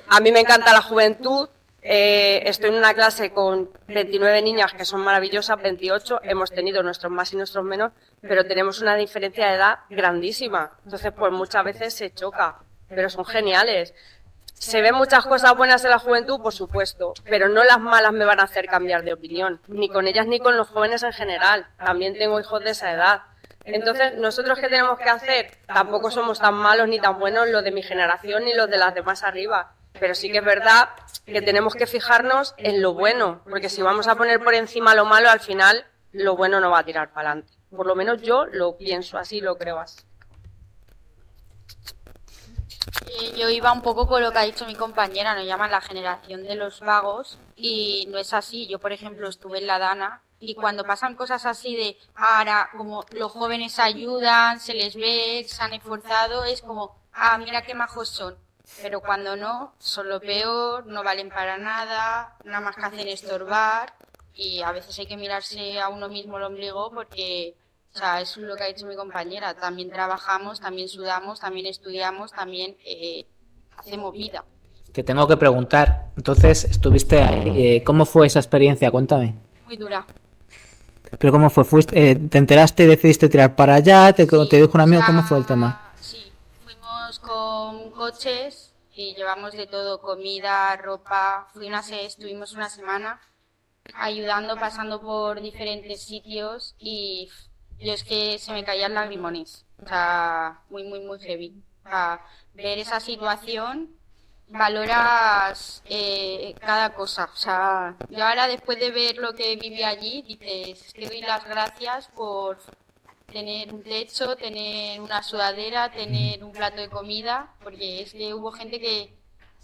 a mí me encanta la juventud. Estoy en una clase con 29 niñas que son maravillosas, 28. Hemos tenido nuestros más y nuestros menos, pero tenemos una diferencia de edad grandísima. Entonces, pues muchas veces se choca. pero son geniales. Se ven muchas cosas buenas en la juventud, por supuesto, pero no las malas me van a hacer cambiar de opinión, ni con ellas ni con los jóvenes en general. También tengo hijos de esa edad. Entonces, ¿nosotros qué tenemos que hacer? Tampoco somos tan malos ni tan buenos los de mi generación ni los de las demás arriba. Pero sí que es verdad que tenemos que fijarnos en lo bueno, porque si vamos a poner por encima lo malo, al final lo bueno no va a tirar para adelante. Por lo menos yo lo pienso así, lo creo así. Yo iba un poco con lo que ha dicho mi compañera, nos llaman la generación de los vagos y no es así. Yo, por ejemplo, estuve en la Dana y cuando pasan cosas así de ahora, como los jóvenes ayudan, se les ve, se han esforzado, es como, mira qué majos son. Pero cuando no, son lo peor, no valen para nada, nada más que hacen estorbar y a veces hay que mirarse a uno mismo el ombligo porque, o sea, eso es lo que ha dicho mi compañera, también trabajamos, también sudamos, también estudiamos, también hacemos vida. Te tengo que preguntar, entonces estuviste ahí, ¿cómo fue esa experiencia? Cuéntame. Muy dura. ¿Pero cómo fue? ¿Te enteraste y decidiste tirar para allá? ¿Te dijo un amigo? ¿Cómo fue el tema? Fuimos con coches y llevamos de todo, comida, ropa. Estuvimos una semana ayudando, pasando por diferentes sitios y yo es que se me caían lagrimones. O sea, muy, muy, muy heavy. O sea, ver esa situación, valoras cada cosa. O sea, yo ahora después de ver lo que viví allí, dices, te doy las gracias por tener un techo, tener una sudadera, tener un plato de comida, porque es que hubo gente que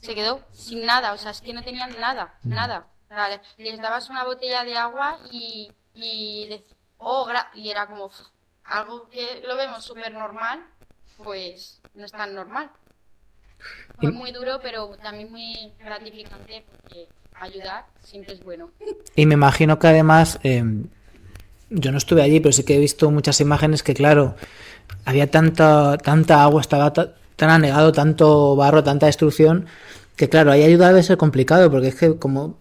se quedó sin nada, o sea, es que no tenían nada, nada. O sea, les dabas una botella de agua y era como algo que lo vemos súper normal, pues no es tan normal. Fue muy duro, pero también muy gratificante, porque ayudar siempre es bueno. Y me imagino que además... yo no estuve allí, pero sí que he visto muchas imágenes que, claro, había tanta agua, estaba tan anegado, tanto barro, tanta destrucción, que, claro, ahí ayuda debe ser complicado, porque es que como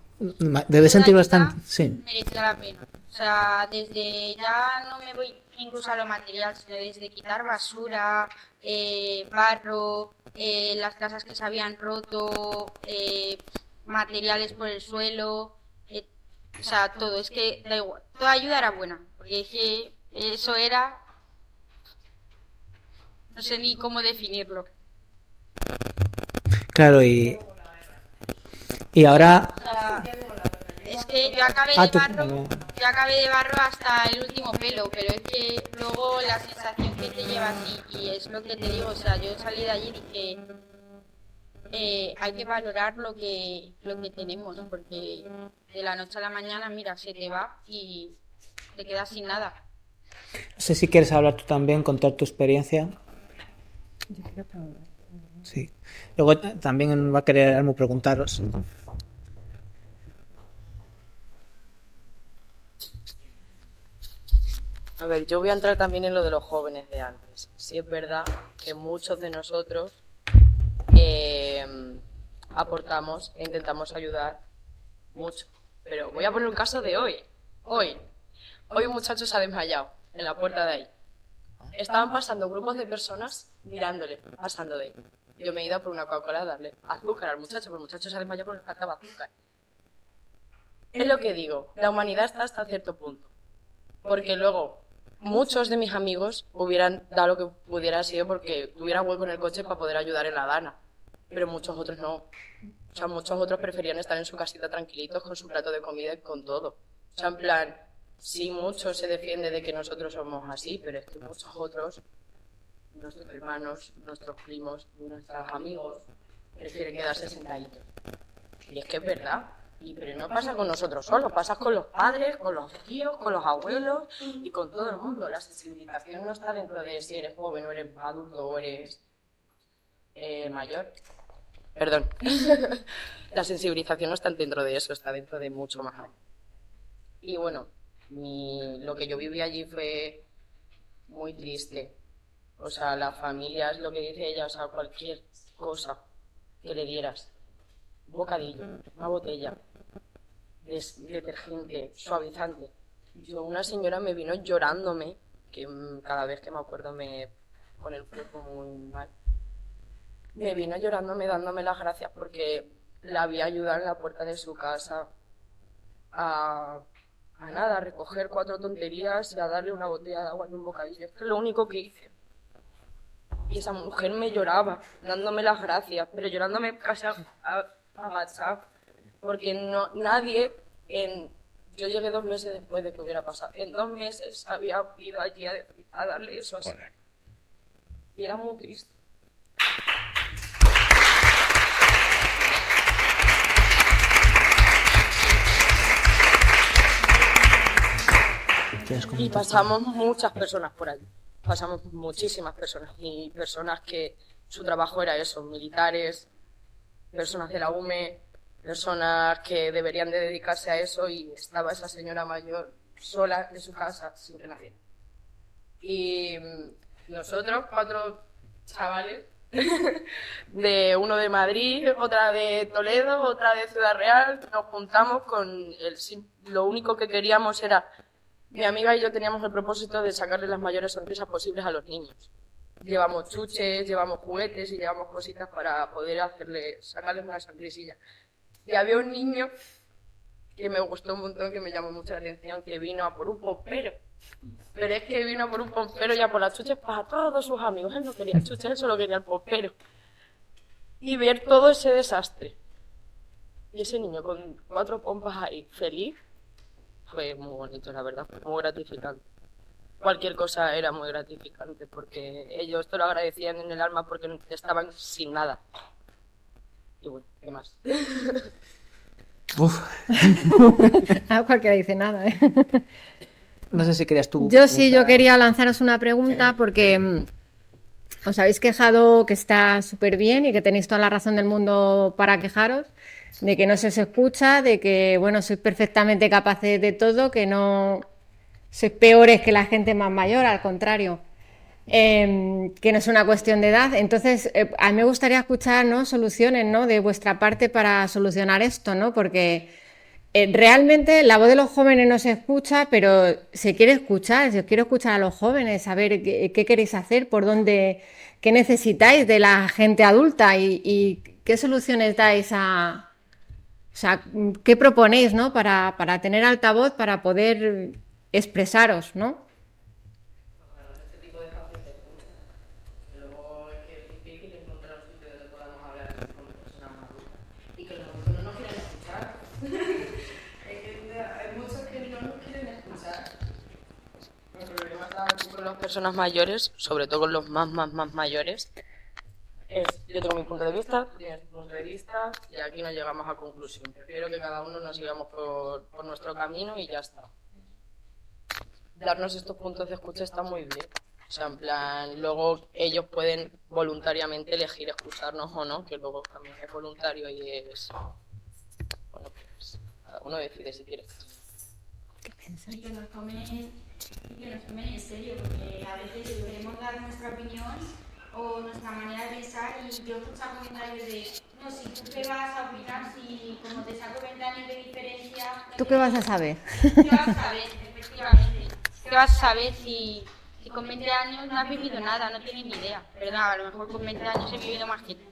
debes sentir bastante... Sí. Merece la pena. O sea, desde ya no me voy incluso a lo material, sino desde quitar basura, barro, las casas que se habían roto, materiales por el suelo... O sea, todo, es que da igual, toda ayuda era buena, porque es que eso era, no sé ni cómo definirlo. Claro, y ahora... O sea, es que yo acabé de barro hasta el último pelo, pero es que luego la sensación que te llevas y es lo que te digo, o sea, yo salí de allí y dije... hay que valorar lo que tenemos, porque de la noche a la mañana, mira, se te va y te quedas sin nada. No sé si quieres hablar tú también, contar tu experiencia. Sí. Luego también va a querer Almu preguntaros. A ver, yo voy a entrar también en lo de los jóvenes de antes. Sí es verdad que muchos de nosotros aportamos e intentamos ayudar mucho. Pero voy a poner un caso de hoy. Hoy un muchacho se ha desmayado en la puerta de ahí. Estaban pasando grupos de personas mirándole, pasando de ahí. Yo me he ido por una Coca-Cola a darle azúcar al muchacho, porque el muchacho se ha desmayado porque le faltaba azúcar. Es lo que digo, la humanidad está hasta cierto punto. Porque luego muchos de mis amigos hubieran dado lo que pudiera sido porque tuviera hueco en el coche para poder ayudar en la Dana. Pero muchos otros no. O sea, muchos otros preferían estar en su casita tranquilitos con su plato de comida y con todo. O sea, en plan, sí, mucho se defiende de que nosotros somos así, pero es que muchos otros, nuestros hermanos, nuestros primos, nuestros amigos, prefieren quedarse sentaditos. Y es que es verdad. Pero no pasa con nosotros solos, pasa con los padres, con los tíos, con los abuelos y con todo el mundo. La sensibilización no está dentro de si eres joven o eres adulto o eres mayor. Perdón. La sensibilización no está dentro de eso, está dentro de mucho más. Y bueno, lo que yo viví allí fue muy triste. O sea, la familia es lo que dice ella, o sea, cualquier cosa que le dieras. Un bocadillo, una botella, detergente, suavizante. Una señora me vino llorándome, que cada vez que me acuerdo me pone el cuerpo muy mal. me vino llorándome, dándome las gracias porque la había ayudado en la puerta de su casa a nada, a recoger 4 tonterías y a darle una botella de agua y un bocadillo. Es lo único que hice. Y esa mujer me lloraba, dándome las gracias, pero llorándome casi agachada, porque nadie, yo llegué 2 meses después de que hubiera pasado, en 2 meses había ido allí a darle eso así. Y era muy triste. Y pasamos muchas personas por allí. Pasamos muchísimas personas. Y personas que su trabajo era eso, militares, personas de la UME, personas que deberían de dedicarse a eso, y estaba esa señora mayor sola en su casa sin que nadie. Y nosotros, 4 chavales, uno de Madrid, otra de Toledo, otra de Ciudad Real, nos juntamos con lo único que queríamos era, mi amiga y yo teníamos el propósito de sacarle las mayores sonrisas posibles a los niños. Llevamos chuches, llevamos juguetes y llevamos cositas para poder sacarles una sonrisilla. Y había un niño que me gustó un montón, que me llamó mucha atención, que vino a por un pompero. Pero es que vino a por un pompero y a por las chuches para todos sus amigos. Él no quería chuches, él solo quería el pompero. Y ver todo ese desastre. Y ese niño con 4 pompas ahí, feliz, fue muy bonito, la verdad, fue muy gratificante. Cualquier cosa era muy gratificante, porque ellos te lo agradecían en el alma porque estaban sin nada. Y bueno, ¿qué más? Cualquiera dice nada, ¿eh? No sé si querías tú. Yo quería lanzaros una pregunta porque os habéis quejado que está súper bien y que tenéis toda la razón del mundo para quejaros, de que no se os escucha, de que, bueno, sois perfectamente capaces de todo, que no sois peores que la gente más mayor, al contrario, que no es una cuestión de edad. Entonces, a mí me gustaría escuchar, ¿no?, soluciones, ¿no?, de vuestra parte para solucionar esto, ¿no? Porque realmente la voz de los jóvenes no se escucha, pero se quiere escuchar. Yo quiero escuchar a los jóvenes, saber qué queréis hacer, por dónde, qué necesitáis de la gente adulta y qué soluciones dais o sea, qué proponéis, ¿no?, para tener altavoz, para poder expresaros, ¿no? Con las personas mayores, sobre todo con los más mayores, yo tengo mi punto de vista, tú tienes tu punto de vista, y aquí no llegamos a conclusión. Prefiero que cada uno nos sigamos por nuestro camino y ya está. Darnos estos puntos de escucha está muy bien. O sea, en plan, luego ellos pueden voluntariamente elegir escucharnos o no, que luego también es voluntario y es... Bueno, pues cada uno decide si quiere. Y que nos tomen en serio, porque a veces queremos dar nuestra opinión o nuestra manera de pensar, y yo escucho comentarios de, no, si tú qué vas a opinar, si como te saco 20 años de diferencia... ¿Tú qué vas a saber? ¿Qué vas a saber, efectivamente? ¿Qué vas a saber si con 20 años no has vivido nada, no tienes ni idea? Perdón, a lo mejor con 20 años he vivido más que tú.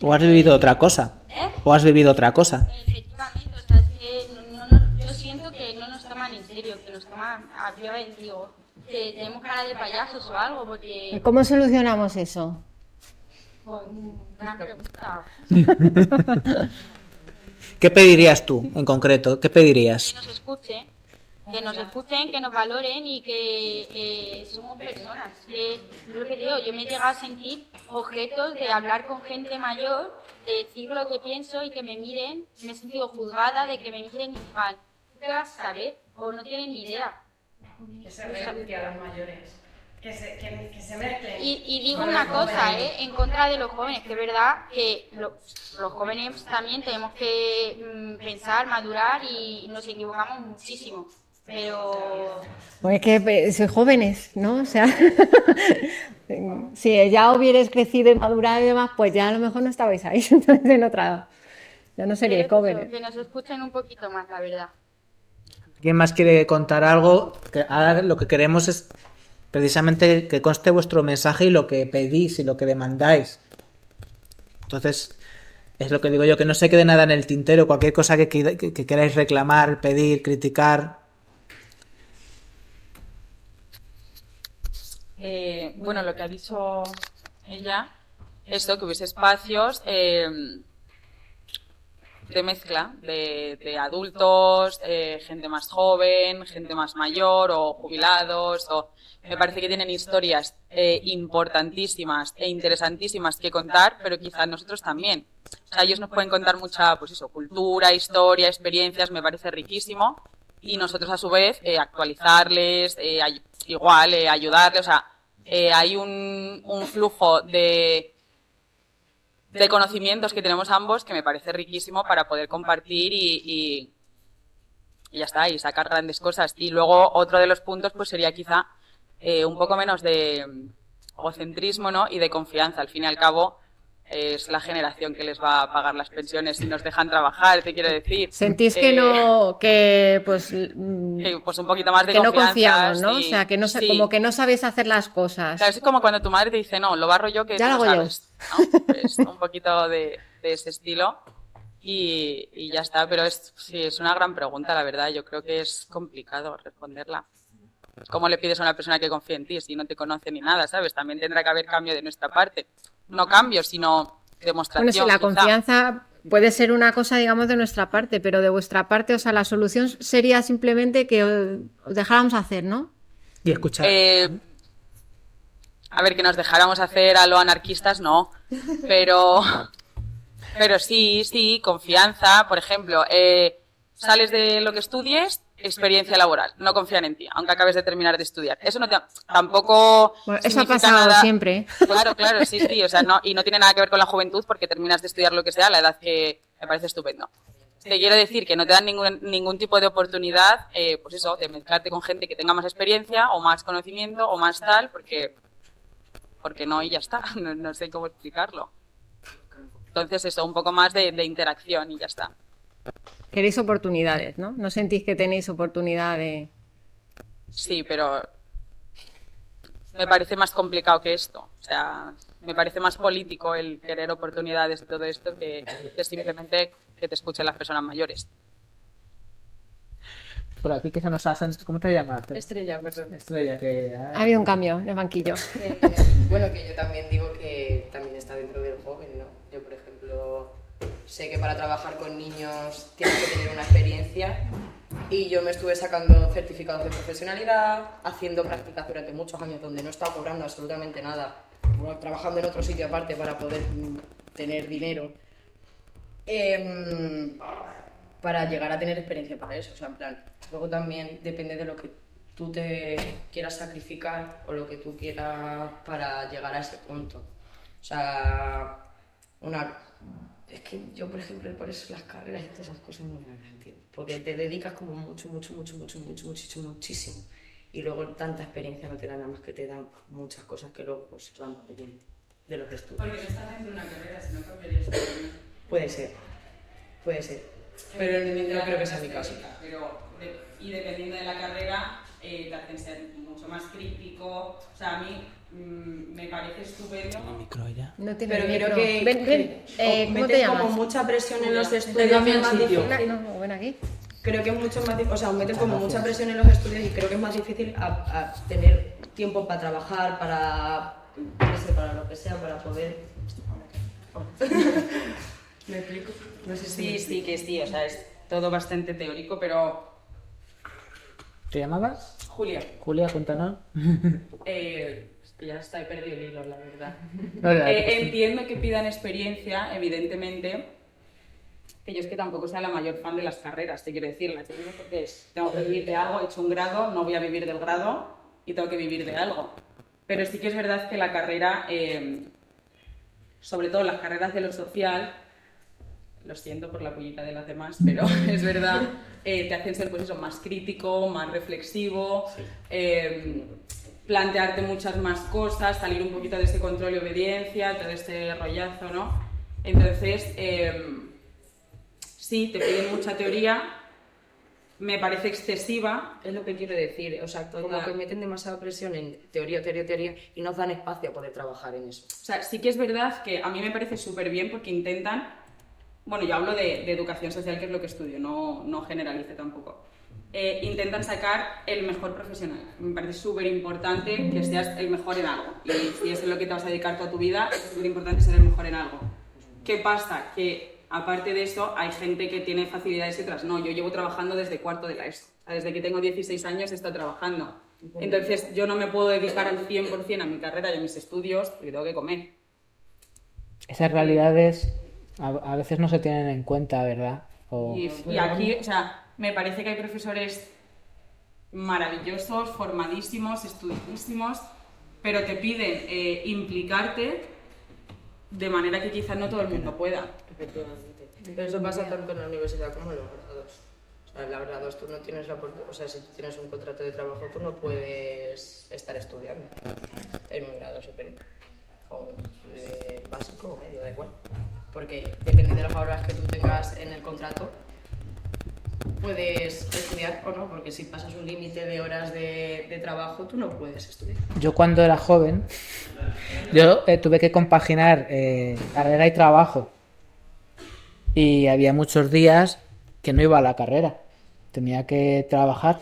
¿O has vivido otra cosa? ¿O has vivido otra cosa? Efectivamente, o sea, es que yo siento que no nos toman en serio, que nos toman, yo digo, que tenemos cara de payasos o algo, porque... ¿Cómo solucionamos eso? Pues, una pregunta. ¿Qué pedirías tú, en concreto? ¿Qué pedirías? Que nos escuchen, que nos valoren y que somos personas. Lo que digo, yo me he llegado a sentir objetos de hablar con gente mayor, de decir lo que pienso y que me miren. Me he sentido juzgada de que me miren igual. ¿Qué vas a saber? O no tienen ni idea. Que se renuncie a los mayores. Que se mezclen. Y digo una cosa, en contra de los jóvenes, que es verdad que los jóvenes también tenemos que pensar, madurar y nos equivocamos muchísimo. Pero... Pues es que sois jóvenes, ¿no? O sea, si ya hubierais crecido y madurado y demás, pues ya a lo mejor no estabais ahí, entonces en otra edad. Ya no seríais jóvenes. Que nos escuchen un poquito más, la verdad. ¿Quién más quiere contar algo? Que ahora lo que queremos es precisamente que conste vuestro mensaje y lo que pedís y lo que demandáis. Entonces, es lo que digo yo, que no se quede nada en el tintero, cualquier cosa que queráis reclamar, pedir, criticar. Bueno, lo que ha dicho ella, esto, que hubiese espacios de mezcla de adultos, gente más joven, gente más mayor o jubilados. Me parece que tienen historias importantísimas e interesantísimas que contar, pero quizás nosotros también. O sea, ellos nos pueden contar mucha, pues eso, cultura, historia, experiencias, me parece riquísimo. Y nosotros a su vez actualizarles, ayudarles, o sea, hay un flujo de conocimientos que tenemos ambos que me parece riquísimo para poder compartir y ya está, y sacar grandes cosas. Y luego otro de los puntos pues sería quizá un poco menos de egocentrismo, ¿no? Y de confianza. Al fin y al cabo es la generación que les va a pagar las pensiones si nos dejan trabajar, te quiero decir. ¿Sentís que no, que pues un poquito más de que no confianza, confiamos, ¿no? sí, O sea, que no sí. como que no sabéis hacer las cosas. Claro, es como cuando tu madre te dice, no, lo barro yo que Ya tú lo lo hago yo. sabes, ¿no? Pues un poquito de ese estilo y ya está, pero sí, es una gran pregunta, la verdad, yo creo que es complicado responderla. ¿Cómo le pides a una persona que confíe en ti si no te conoce ni nada, sabes? También tendrá que haber cambio de nuestra parte. No cambio, sino demostración. Bueno, sí, la quizá. confianza puede ser una cosa, digamos, de nuestra parte, pero de vuestra parte, o sea, la solución sería simplemente que os dejáramos hacer, ¿no? Y escuchar. A ver, que nos dejáramos hacer a lo anarquistas, no, pero sí, confianza, por ejemplo, sales de lo que estudies, experiencia laboral, no confían en ti, aunque acabes de terminar de estudiar. Eso no tampoco Bueno, eso ha significa pasado nada. siempre. Claro, sí, o sea, y no tiene nada que ver con la juventud porque terminas de estudiar lo que sea a la edad que me parece estupendo. Te quiero decir que no te dan ningún tipo de oportunidad, pues eso, de mezclarte con gente que tenga más experiencia o más conocimiento o más tal, porque no, y ya está, no sé cómo explicarlo. Entonces eso, un poco más de interacción y ya está. Queréis oportunidades, ¿no? No sentís que tenéis oportunidad de... Sí, pero me parece más complicado que esto. O sea, me parece más político el querer oportunidades de todo esto que simplemente que te escuchen las personas mayores. Por aquí que se nos hacen... ¿Cómo te llamas? Estrella, perdón. Estrella, que... Ha habido un cambio en el banquillo. Bueno, que yo también digo que también está dentro del joven, ¿no? Yo, por ejemplo, sé que para trabajar con niños tienes que tener una experiencia y yo me estuve sacando certificados de profesionalidad, haciendo prácticas durante muchos años donde no estaba cobrando absolutamente nada, trabajando en otro sitio aparte para poder tener dinero, para llegar a tener experiencia para eso. O sea, en plan, luego también depende de lo que tú te quieras sacrificar o lo que tú quieras para llegar a ese punto. O sea, es que yo, por ejemplo, por eso las carreras y todas esas cosas no las entiendo. Porque te dedicas como muchísimo. Y luego tanta experiencia no te da nada más que te dan muchas cosas que luego pues, se van perdiendo de los estudios. Porque no estás dentro de una carrera, si no cambiarías de carrera. Puede ser. Pero no creo que sea mi caso. Y dependiendo de la carrera, te hacen ser mucho más crítico. O sea, a mí me parece estupendo. No tiene Pero micro. creo que Ven, ¿cómo te meten llamas? como mucha presión en los Te estudios. cambio el es más sitio. difícil. No, ven aquí. Creo que es mucho más difícil, o sea, meten como mucha presión en los estudios y creo que es más difícil a tener tiempo para trabajar, para lo que sea, para poder... ¿Me explico? No sé si... Sí, que sí, o sea, es todo bastante teórico, pero... ¿Te llamabas? Julia. Julia, cuéntanos. Ya está, he perdido el hilo, la verdad. No, Entiendo que pidan experiencia, evidentemente, que yo es que tampoco sea la mayor fan de las carreras, te quiero decir, la tengo porque tengo que vivir de algo, he hecho un grado, no voy a vivir del grado y tengo que vivir de algo. Pero sí que es verdad que la carrera, sobre todo las carreras de lo social, lo siento por la pullita de las demás, pero es verdad, te hacen ser pues eso, más crítico, más reflexivo, plantearte muchas más cosas, salir un poquito de ese control y obediencia, todo este rollazo, ¿no? Entonces, sí, te piden mucha teoría, me parece excesiva. Es lo que quiero decir, o sea, como que meten demasiada presión en teoría y nos dan espacio a poder trabajar en eso. O sea, sí que es verdad que a mí me parece súper bien porque intentan, bueno, yo hablo de educación social, que es lo que estudio, no generalice tampoco. Intentan sacar el mejor profesional. Me parece súper importante que seas el mejor en algo. Y si es en lo que te vas a dedicar toda tu vida, es súper importante ser el mejor en algo. ¿Qué pasa? Que aparte de eso, hay gente que tiene facilidades y otras no. Yo llevo trabajando desde cuarto de la ESO. O sea, desde que tengo 16 años he estado trabajando. Entonces, yo no me puedo dedicar al 100% a mi carrera y a mis estudios porque tengo que comer. Esas realidades a veces no se tienen en cuenta, ¿verdad? Y aquí, o sea, me parece que hay profesores maravillosos, formadísimos, estudiosos, pero te piden implicarte de manera que quizás no todo el mundo pueda. Efectivamente. Pero eso pasa tanto en la universidad como en los grados. O sea, en los grados tú no tienes la oportunidad, o sea, si tú tienes un contrato de trabajo, tú no puedes estar estudiando en un grado superior. O básico o medio, da igual. Porque depende de las horas que tú tengas en el contrato, puedes estudiar o no, porque si pasas un límite de horas de trabajo, tú no puedes estudiar. Yo cuando era joven, tuve que compaginar carrera y trabajo. Y había muchos días que no iba a la carrera. Tenía que trabajar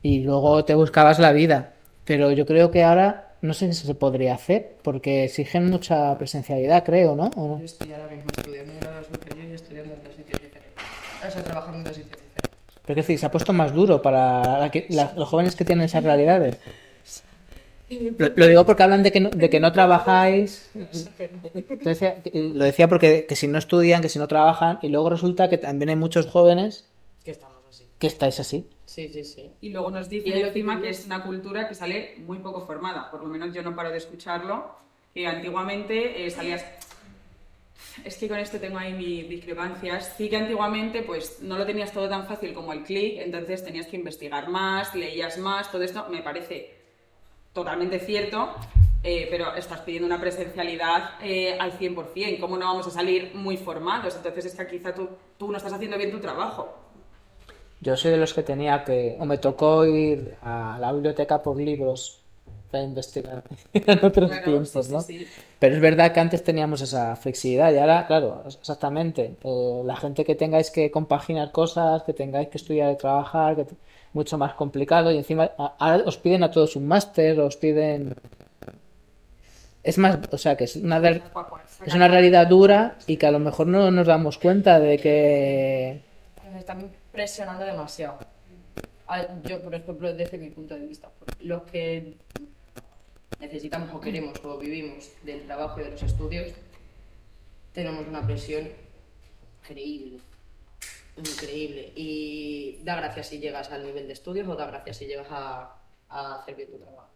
y luego te buscabas la vida. Pero yo creo que ahora no sé si se podría hacer, porque exigen mucha presencialidad, creo, ¿no? ¿O no? Yo estoy ahora mismo estudiando en grado superior y estudiando en dos sitios diferentes. O sea, trabajando en dos sitios diferentes. Pero es decir, se ha puesto más duro para los jóvenes que tienen esas realidades. Lo digo porque hablan de que no trabajáis. Entonces, lo decía porque que si no estudian, que si no trabajan, y luego resulta que también hay muchos jóvenes que estamos así. Que estáis así. Sí, sí, sí. Y luego nos dicen encima que es una cultura que sale muy poco formada, por lo menos yo no paro de escucharlo, que antiguamente salías... Es que con esto tengo ahí mis discrepancias. Sí que antiguamente pues no lo tenías todo tan fácil como el clic, entonces tenías que investigar más, leías más, todo esto me parece totalmente cierto, pero estás pidiendo una presencialidad al 100%. ¿Cómo no vamos a salir muy formados? Entonces es que quizá tú no estás haciendo bien tu trabajo. Yo soy de los que tenía que... O me tocó ir a la biblioteca por libros para investigar en otros tiempos, ¿no? Sí. Pero es verdad que antes teníamos esa flexibilidad y ahora, claro, exactamente. La gente que tengáis que compaginar cosas, que tengáis que estudiar y trabajar, mucho más complicado. Y encima ahora os piden a todos un máster, os piden... Es más, o sea, que es una realidad dura y que a lo mejor no nos damos cuenta de que... Nos están presionando demasiado. Yo, por ejemplo, desde mi punto de vista, los que necesitamos o queremos o vivimos del trabajo y de los estudios, tenemos una presión increíble. Y da gracias si llegas al nivel de estudios o da gracias si llegas a hacer bien tu trabajo.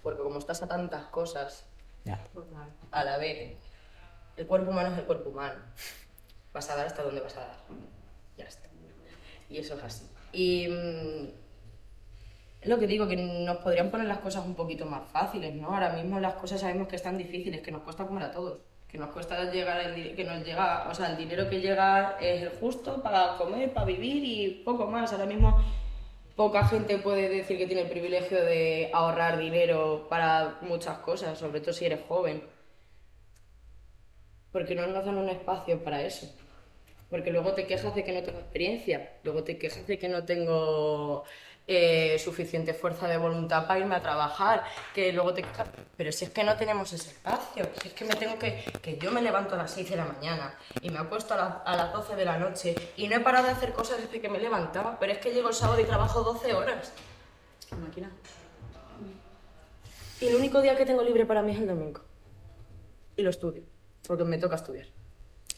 Porque como estás a tantas cosas a la vez, el cuerpo humano es el cuerpo humano. Vas a dar hasta donde vas a dar. Ya está. Y eso es así. Y es lo que digo, que nos podrían poner las cosas un poquito más fáciles, ¿no? Ahora mismo las cosas sabemos que están difíciles, que nos cuesta comer a todos, que nos cuesta llegar, que nos llega, o sea, el dinero que llega es el justo para comer, para vivir y poco más. Ahora mismo poca gente puede decir que tiene el privilegio de ahorrar dinero para muchas cosas, sobre todo si eres joven. Porque no nos dan un espacio para eso. Porque luego te quejas de que no tengo experiencia, luego te quejas de que no tengo suficiente fuerza de voluntad para irme a trabajar, que luego te quejas... Pero si es que no tenemos ese espacio, si es que me tengo que yo me levanto a las 6 de la mañana y me acuesto a las 12 de la noche y no he parado de hacer cosas desde que me levantaba, pero es que llego el sábado y trabajo 12 horas. Máquina. Y el único día que tengo libre para mí es el domingo. Y lo estudio, porque me toca estudiar.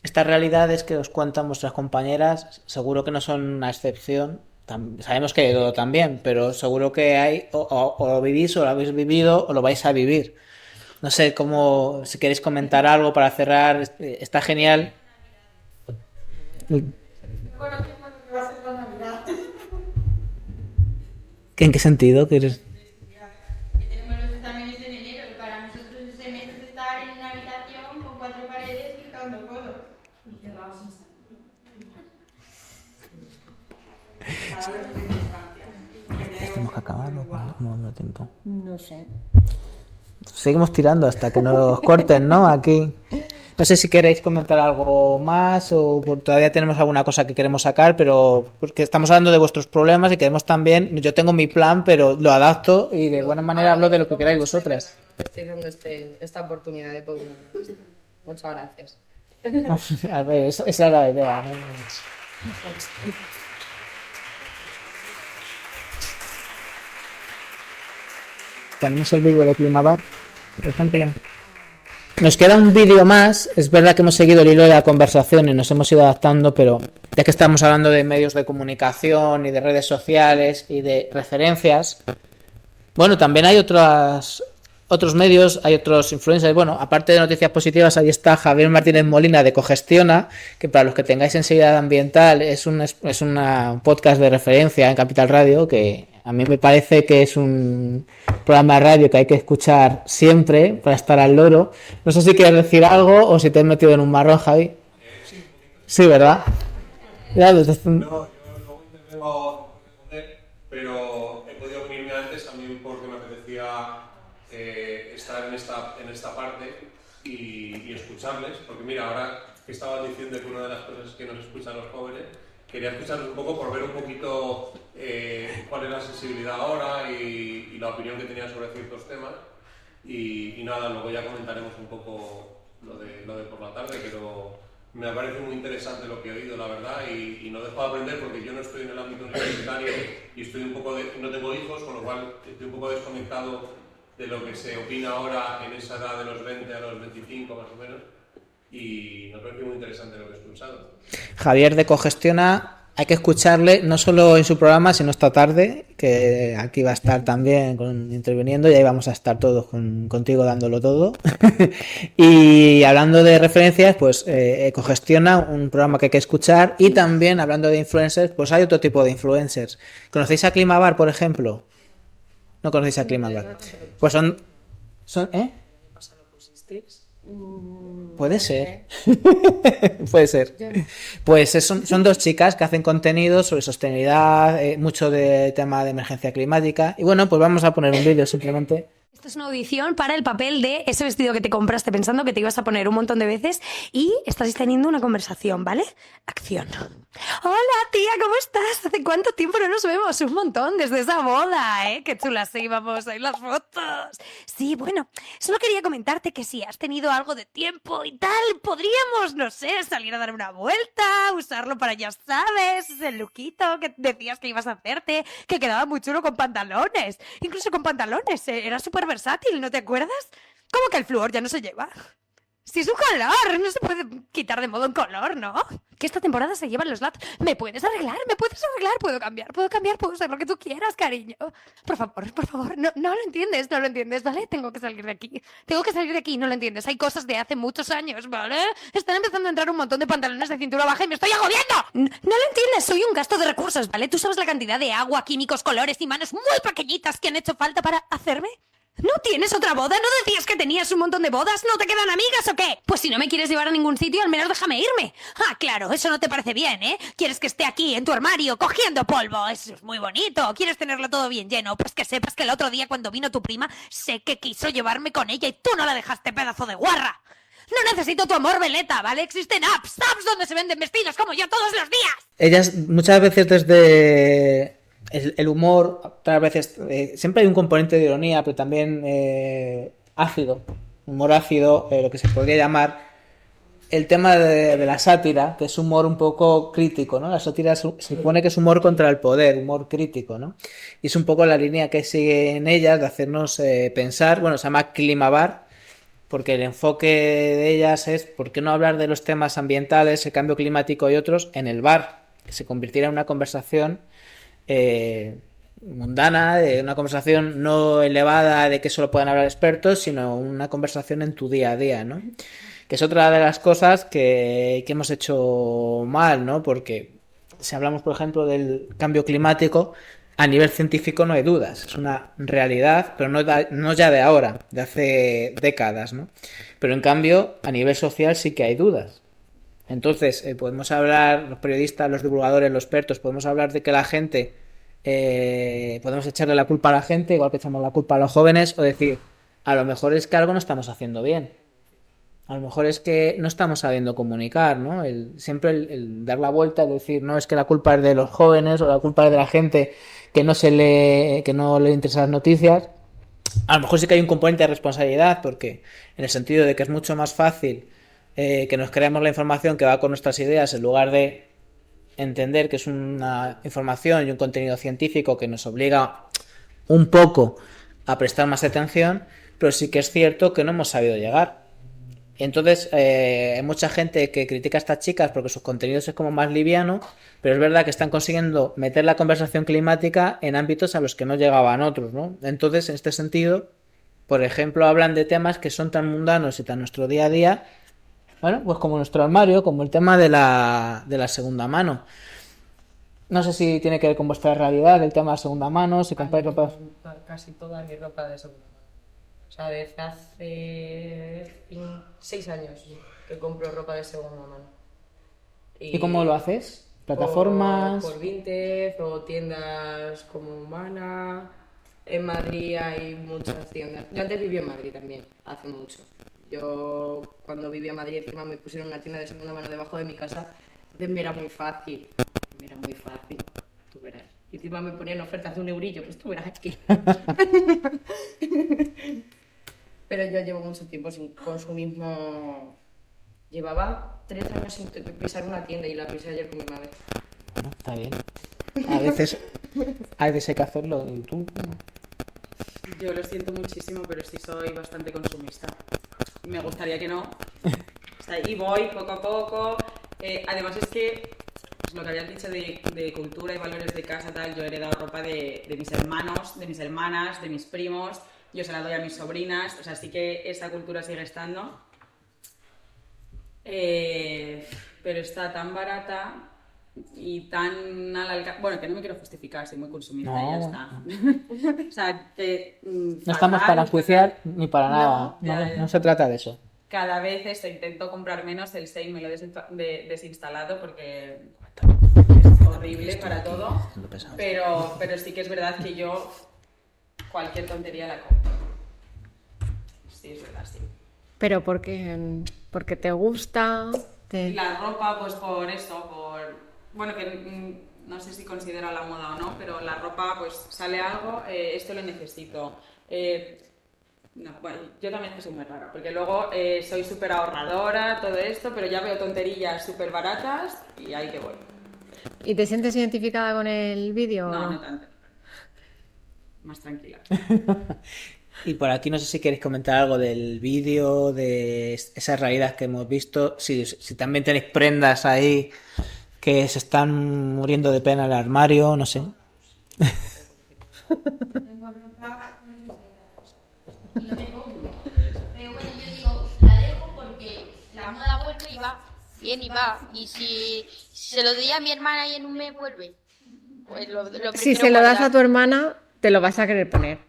Estas realidades que os cuentan vuestras compañeras, seguro que no son una excepción. Sabemos que hay todo también, pero seguro que hay, o lo vivís, o lo habéis vivido, o lo vais a vivir. No sé cómo, si queréis comentar algo para cerrar, está genial. ¿En qué sentido? ¿Quieres? Tenemos que acabarlo, ¿cómo no tiempo? No sé. Seguimos tirando hasta que nos corten, ¿no? Aquí. No sé si queréis comentar algo más o todavía tenemos alguna cosa que queremos sacar, pero porque estamos hablando de vuestros problemas y queremos también, yo tengo mi plan, pero lo adapto y de buena manera hablo de lo que queráis vosotras. Estoy dando esta oportunidad de poder. Muchas gracias. A ver, esa era la idea, ¿no? Tenemos el vídeo de Climabar. Nos queda un vídeo más. Es verdad que hemos seguido el hilo de la conversación y nos hemos ido adaptando, pero ya que estamos hablando de medios de comunicación y de redes sociales y de referencias, bueno, también hay otros medios, hay otros influencers. Bueno, aparte de Noticias Positivas, ahí está Javier Martínez Molina de Cogestiona, que para los que tengáis sensibilidad ambiental es un podcast de referencia en Capital Radio, que a mí me parece que es un programa de radio que hay que escuchar siempre para estar al loro. No sé si quieres decir algo o si te has metido en un marrón, Javi. Sí, ¿verdad? Ya, No, yo no vengo a responder, pero he podido unirme antes también porque me apetecía estar en esta parte y escucharles, porque mira, ahora que estabas diciendo que una de las cosas que nos escuchan los jóvenes, quería escucharlos un poco por ver un poquito cuál es la sensibilidad ahora y la opinión que tenían sobre ciertos temas y nada, luego ya comentaremos un poco lo de por la tarde, pero me parece muy interesante lo que he oído, la verdad, y no dejo de aprender porque yo no estoy en el ámbito universitario y estoy no tengo hijos, con lo cual estoy un poco desconectado de lo que se opina ahora en esa edad de los 20 a los 25 más o menos, y me parece muy interesante lo que he escuchado. Javier de Cogestiona, hay que escucharle no solo en su programa, sino esta tarde, que aquí va a estar también interviniendo y ahí vamos a estar todos contigo dándolo todo. Y hablando de referencias, pues Cogestiona, un programa que hay que escuchar, y también hablando de influencers, pues hay otro tipo de influencers. ¿Conocéis a Climabar, por ejemplo? ¿No conocéis a Climabar? Pues son puede ser. Puede ser. Pues son dos chicas que hacen contenido sobre sostenibilidad, mucho de tema de emergencia climática. Y bueno, pues vamos a poner un vídeo simplemente. Esto es una audición para el papel de ese vestido que te compraste pensando que te ibas a poner un montón de veces y estás teniendo una conversación, ¿vale? Acción. Hola, tía, ¿cómo estás? ¿Hace cuánto tiempo no nos vemos? Un montón, desde esa boda, ¿eh? Qué chulas íbamos ahí las fotos. Sí, bueno, solo quería comentarte que si has tenido algo de tiempo y tal, podríamos, no sé, salir a dar una vuelta, usarlo para, ya sabes, ese lookito que decías que ibas a hacerte, que quedaba muy chulo con pantalones. Incluso con pantalones, era súper versátil, ¿no te acuerdas? ¿Cómo que el flúor ya no se lleva? Si es un color, no se puede quitar de modo un color, ¿no? Que esta temporada se llevan los latos. ¿Me puedes arreglar? Puedo cambiar, puedo hacer lo que tú quieras, cariño. Por favor, no lo entiendes, ¿vale? Tengo que salir de aquí, no lo entiendes. Hay cosas de hace muchos años, ¿vale? Están empezando a entrar un montón de pantalones de cintura baja y me estoy agobiando. No lo entiendes, soy un gasto de recursos, ¿vale? Tú sabes la cantidad de agua, químicos, colores y manos muy pequeñitas que han hecho falta para hacerme. ¿No tienes otra boda? ¿No decías que tenías un montón de bodas? ¿No te quedan amigas o qué? Pues si no me quieres llevar a ningún sitio, al menos déjame irme. Ah, claro, eso no te parece bien, ¿eh? ¿Quieres que esté aquí en tu armario cogiendo polvo? Eso es muy bonito. ¿Quieres tenerlo todo bien lleno? Pues que sepas que el otro día cuando vino tu prima, sé que quiso llevarme con ella y tú no la dejaste, pedazo de guarra. No necesito tu amor, veleta, ¿vale? Existen apps donde se venden vestidos como yo todos los días. Ellas muchas veces desde el humor, otras veces siempre hay un componente de ironía, pero también ácido, humor ácido, lo que se podría llamar el tema de la sátira, que es humor un poco crítico, ¿no? La sátira se supone que es humor contra el poder, humor crítico, ¿no? Y es un poco la línea que siguen ellas de hacernos pensar. Bueno, se llama Climabar, porque el enfoque de ellas es ¿por qué no hablar de los temas ambientales, el cambio climático y otros en el bar? Que se convirtiera en una conversación mundana, de una conversación no elevada de que solo puedan hablar expertos, sino una conversación en tu día a día, ¿no? Que es otra de las cosas que hemos hecho mal, ¿no? Porque si hablamos, por ejemplo, del cambio climático, a nivel científico no hay dudas, es una realidad, pero no ya de ahora, de hace décadas, ¿no? Pero en cambio, a nivel social sí que hay dudas. Entonces, podemos hablar, los periodistas, los divulgadores, los expertos, podemos hablar de que la gente, podemos echarle la culpa a la gente, igual que echamos la culpa a los jóvenes, o decir, a lo mejor es que algo no estamos haciendo bien. A lo mejor es que no estamos sabiendo comunicar, ¿no? Siempre el dar la vuelta, el decir, no, es que la culpa es de los jóvenes o la culpa es de la gente que no le interesan las noticias. A lo mejor sí que hay un componente de responsabilidad, porque en el sentido de que es mucho más fácil que nos creamos la información que va con nuestras ideas en lugar de entender que es una información y un contenido científico que nos obliga un poco a prestar más atención, pero sí que es cierto que no hemos sabido llegar. Entonces, hay mucha gente que critica a estas chicas porque sus contenidos es como más liviano, pero es verdad que están consiguiendo meter la conversación climática en ámbitos a los que no llegaban otros, ¿no? Entonces, en este sentido, por ejemplo, hablan de temas que son tan mundanos y tan nuestro día a día, bueno, pues como nuestro armario, como el tema de la segunda mano. No sé si tiene que ver con vuestra realidad, el tema de segunda mano, si compráis ropa... Casi toda mi ropa de segunda mano. O sea, desde hace 6 años que compro ropa de segunda mano. ¿Y cómo lo haces? ¿Plataformas? Por Vinted o tiendas como Humana. En Madrid hay muchas tiendas. Yo antes vivía en Madrid también, hace mucho. Yo cuando vivía en Madrid encima me pusieron una tienda de segunda mano debajo de mi casa. Entonces me era muy fácil. Tú verás. Y encima me ponían ofertas de €1, pues tú verás aquí. Pero yo llevo mucho tiempo sin consumismo. Llevaba 3 años sin pisar una tienda y la pisé ayer con mi madre. Bueno, está bien. A veces hay que hacerlo. ¿Y tú? Yo lo siento muchísimo, pero sí soy bastante consumista. Me gustaría que no. O sea, y voy poco a poco. Además es que pues, lo que habías dicho de cultura y valores de casa, tal, yo he heredado ropa de mis hermanos, de mis hermanas, de mis primos. Yo se la doy a mis sobrinas. O sea, sí que esa cultura sigue estando. Pero está tan barata y tan al alcance. Bueno, que no me quiero justificar, soy muy consumista y ya está. O sea, que. No estamos para enjuiciar ni para nada. No se trata de eso. Cada vez intento comprar menos, el Shein me lo he desinstalado porque es horrible para todo. Pero sí que es verdad que yo cualquier tontería la compro. Sí, es verdad, sí. Pero porque te gusta. La ropa, pues por eso, bueno, que no sé si considera la moda o no, pero la ropa, pues sale algo, esto lo necesito. No, bueno, yo también soy muy rara, porque luego soy súper ahorradora, todo esto, pero ya veo tonterillas súper baratas y ahí que voy. ¿Y te sientes identificada con el vídeo? No tanto. Más tranquila. Y por aquí no sé si queréis comentar algo del vídeo, de esas realidades que hemos visto, si también tenéis prendas ahí que se están muriendo de pena en el armario, no sé. Pero bueno, yo digo, la dejo porque la moda vuelve y va, viene y va. Y si se lo doy a mi hermana y en un mes vuelve, pues lo si se lo das a tu hermana, te lo vas a querer poner.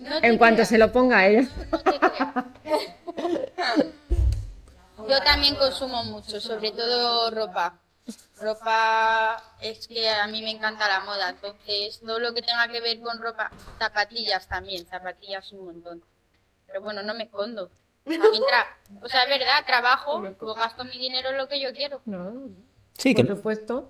No te en cuanto creas. se lo ponga a ella. No te creas. Yo también consumo mucho, sobre todo ropa. Ropa es que a mí me encanta la moda, entonces todo lo que tenga que ver con ropa, zapatillas también, zapatillas un montón. Pero bueno, no me escondo. También o sea, es verdad, trabajo, pues gasto mi dinero en lo que yo quiero. Sí, que por supuesto.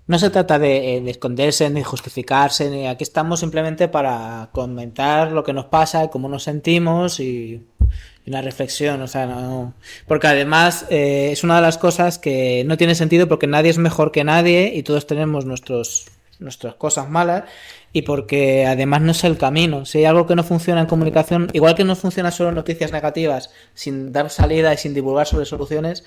No se trata de esconderse ni justificarse, ni aquí estamos simplemente para comentar lo que nos pasa, cómo nos sentimos y una reflexión, o sea, no, porque además es una de las cosas que no tiene sentido porque nadie es mejor que nadie y todos tenemos nuestras cosas malas y porque además no es el camino. Si hay algo que no funciona en comunicación, igual que no funciona solo en noticias negativas, sin dar salida y sin divulgar sobre soluciones,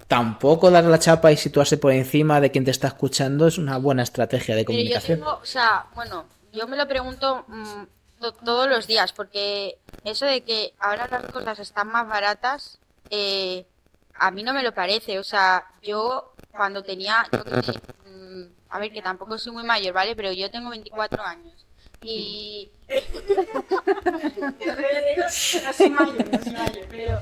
tampoco dar la chapa y situarse por encima de quien te está escuchando es una buena estrategia de comunicación. Pero yo tengo, o sea, bueno, yo me lo pregunto todos los días, porque eso de que ahora las cosas están más baratas, a mí no me lo parece. O sea, yo cuando tenía, yo qué sé, a ver, que tampoco soy muy mayor, ¿vale? Pero yo tengo 24 años. Y... no soy mayor, pero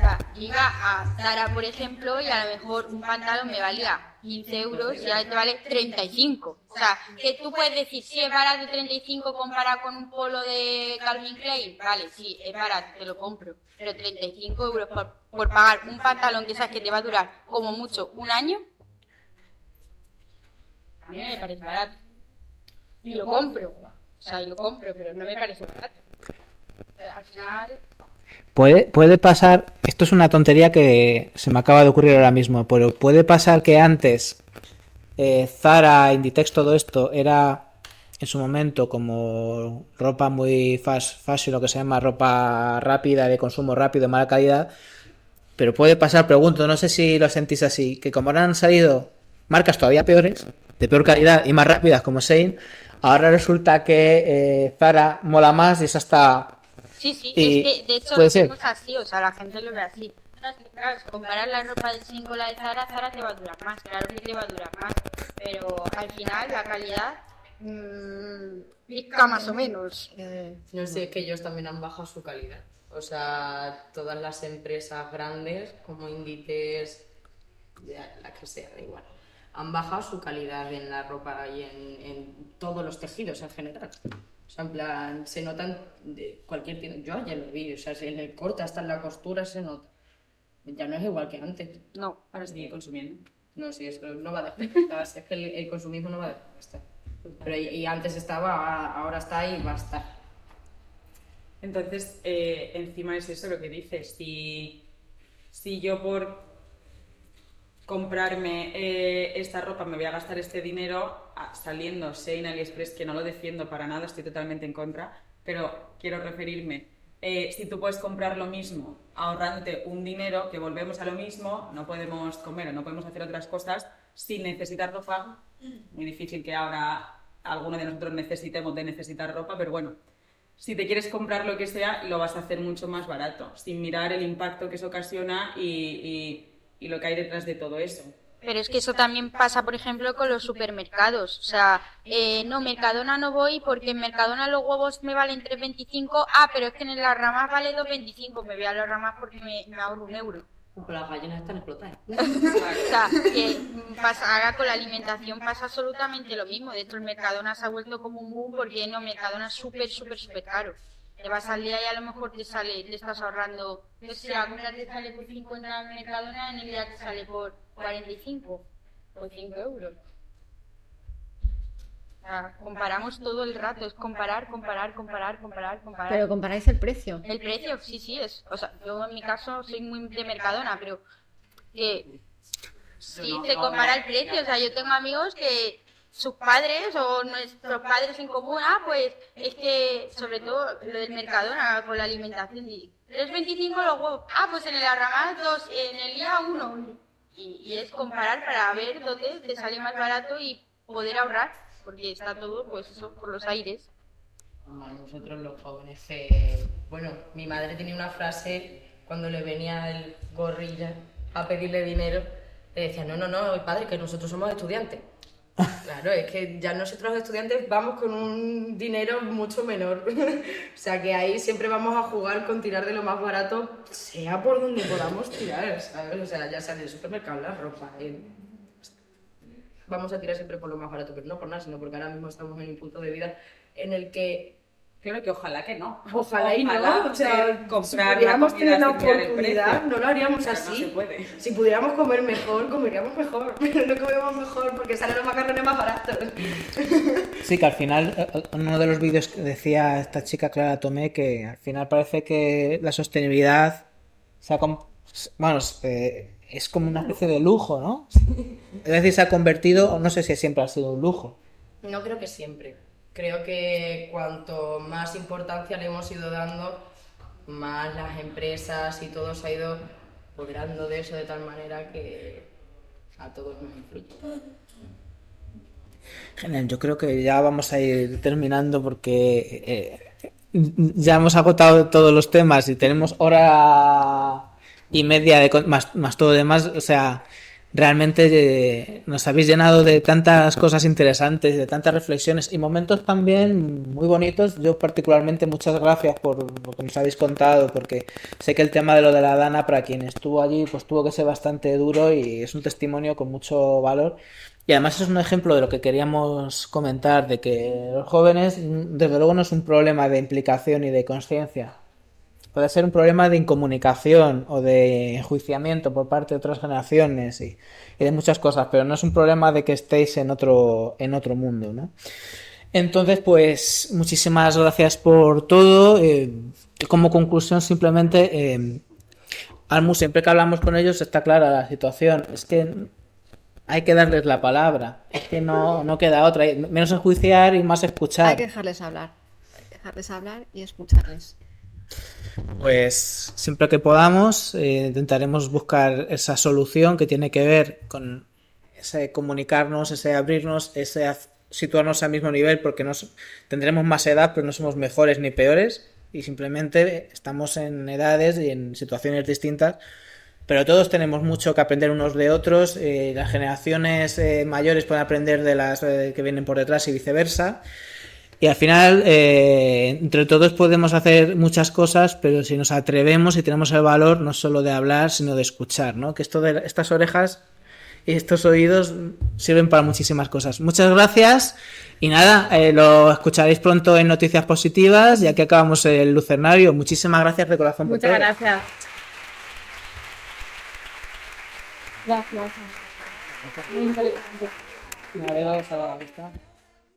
sea, iba a Zara, por ejemplo, y a lo mejor un pantalón me valía 15 euros y ahora te vale 35. O sea, que tú puedes decir, si es barato 35 comparado con un polo de Calvin Klein, vale, sí, es barato, te lo compro. Pero 35 euros por pagar un pantalón que sabes que te va a durar como mucho un año, a mí no me parece barato. Y lo compro. O sea, lo compro, pero no me parece barato. Al final... Puede pasar, esto es una tontería que se me acaba de ocurrir ahora mismo, pero puede pasar que antes Zara, Inditex, todo esto era en su momento como ropa muy fast fashion, lo que se llama ropa rápida, de consumo rápido, de mala calidad, pero puede pasar, pregunto, no sé si lo sentís así, que como ahora han salido marcas todavía peores, de peor calidad y más rápidas como Shein, ahora resulta que Zara mola más y es hasta... Sí, sí, y es que de hecho puede lo ser. vemos así, o sea, la gente lo ve así. No, es que, claro, si comparar la ropa del Shein con la de Zara, Zara te va a durar más, claro que te va a durar más, pero al final la calidad pica más o menos. No sé, es que ellos también han bajado su calidad. O sea, todas las empresas grandes, como Inditex, la que sea, da igual, han bajado su calidad en la ropa y en todos los tejidos en general. O sea, en plan, se notan de cualquier tienda. Yo ayer lo vi, o sea, en el corte, hasta en la costura se nota. Ya no es igual que antes. No, ahora se sigue consumiendo. No, sí, es que no va a dejar. Es que el consumismo no va a dejar de estar. Pero y antes estaba, ahora está y va a estar. Entonces, encima es eso lo que dices. Si yo por comprarme esta ropa me voy a gastar este dinero saliendo Shein, AliExpress, que no lo defiendo para nada, estoy totalmente en contra, pero quiero referirme, si tú puedes comprar lo mismo ahorrándote un dinero, que volvemos a lo mismo, no podemos comer o no podemos hacer otras cosas sin necesitar ropa. Muy difícil que ahora alguno de nosotros necesitemos de necesitar ropa, pero bueno, si te quieres comprar lo que sea, lo vas a hacer mucho más barato, sin mirar el impacto que eso ocasiona y lo que hay detrás de todo eso. Pero es que eso también pasa, por ejemplo, con los supermercados. O sea, no, Mercadona no voy porque en Mercadona los huevos me valen 3,25. Pero es que en las ramas vale 2,25. Me voy a las ramas porque me ahorro 1 euro. Pero las gallinas están explotadas. O sea, que ahora con la alimentación pasa absolutamente lo mismo. De hecho, el Mercadona se ha vuelto como un boom porque no, Mercadona es súper caro. Te vas al día y a lo mejor te estás ahorrando, no sé, alguna te sale por 50 en Mercadona, en el día te sale por 45 o 5 euros. O sea, comparamos todo el rato, es comparar. Pero comparáis el precio. El precio, sí, es. O sea, yo en mi caso soy muy de Mercadona, pero que sí, se compara el precio. O sea, yo tengo amigos que sus padres o nuestros padres en común, pues es que sobre todo lo del Mercadona con la alimentación, 3,25 los huevos, pues en el arramal 2, en el día 1, y es comparar para ver dónde te sale más barato y poder ahorrar, porque está todo pues eso por los aires. Nosotros los jóvenes, bueno, mi madre tenía una frase cuando le venía el gorrilla a pedirle dinero, le decía, no, padre, que nosotros somos estudiantes. Claro, es que ya nosotros los estudiantes vamos con un dinero mucho menor. O sea que ahí siempre vamos a jugar con tirar de lo más barato, sea por donde podamos tirar, ¿sabes? O sea, ya sea en el supermercado, la ropa. Vamos a tirar siempre por lo más barato, pero no por nada, sino porque ahora mismo estamos en un punto de vida en el que... Creo que ojalá que no. Ojalá y no, o sea, si pudiéramos tener la oportunidad, no lo haríamos así. No se puede. Si pudiéramos comer mejor, comeríamos mejor, pero no comemos mejor porque salen los macarrones más baratos. Sí, que al final, uno de los vídeos que decía esta chica Clara Tomé, que al final parece que la sostenibilidad es como una especie de lujo, ¿no? Es decir, se ha convertido, no sé si siempre ha sido un lujo. No creo que siempre. Creo que cuanto más importancia le hemos ido dando, más las empresas y todo se ha ido apoderando de eso de tal manera que a todos nos influye. Genial, yo creo que ya vamos a ir terminando porque ya hemos agotado todos los temas y tenemos hora y media más todo demás, o sea, realmente nos habéis llenado de tantas cosas interesantes, de tantas reflexiones y momentos también muy bonitos. Yo particularmente muchas gracias por lo que nos habéis contado, porque sé que el tema de lo de la Dana para quien estuvo allí pues tuvo que ser bastante duro y es un testimonio con mucho valor. Y además es un ejemplo de lo que queríamos comentar, de que los jóvenes, desde luego no es un problema de implicación y de conciencia. Puede ser un problema de incomunicación o de enjuiciamiento por parte de otras generaciones y de muchas cosas, pero no es un problema de que estéis en otro mundo, ¿no? Entonces, pues, muchísimas gracias por todo. Como conclusión, simplemente, Almu, siempre que hablamos con ellos está clara la situación. Es que hay que darles la palabra. Es que no queda otra. Menos enjuiciar y más escuchar. Hay que dejarles hablar. Hay que dejarles hablar y escucharles. Pues siempre que podamos intentaremos buscar esa solución que tiene que ver con ese comunicarnos, ese abrirnos, ese situarnos al mismo nivel, porque tendremos más edad, pero no somos mejores ni peores y simplemente estamos en edades y en situaciones distintas, pero todos tenemos mucho que aprender unos de otros. Las generaciones mayores pueden aprender de las que vienen por detrás y viceversa. Y al final, entre todos podemos hacer muchas cosas, pero si nos atrevemos y tenemos el valor no solo de hablar, sino de escuchar, ¿no? Que estas orejas y estos oídos sirven para muchísimas cosas. Muchas gracias y nada, lo escucharéis pronto en Noticias Positivas, ya que acabamos el lucernario. Muchísimas gracias de corazón por todo. Muchas gracias. Gracias. Me alegro de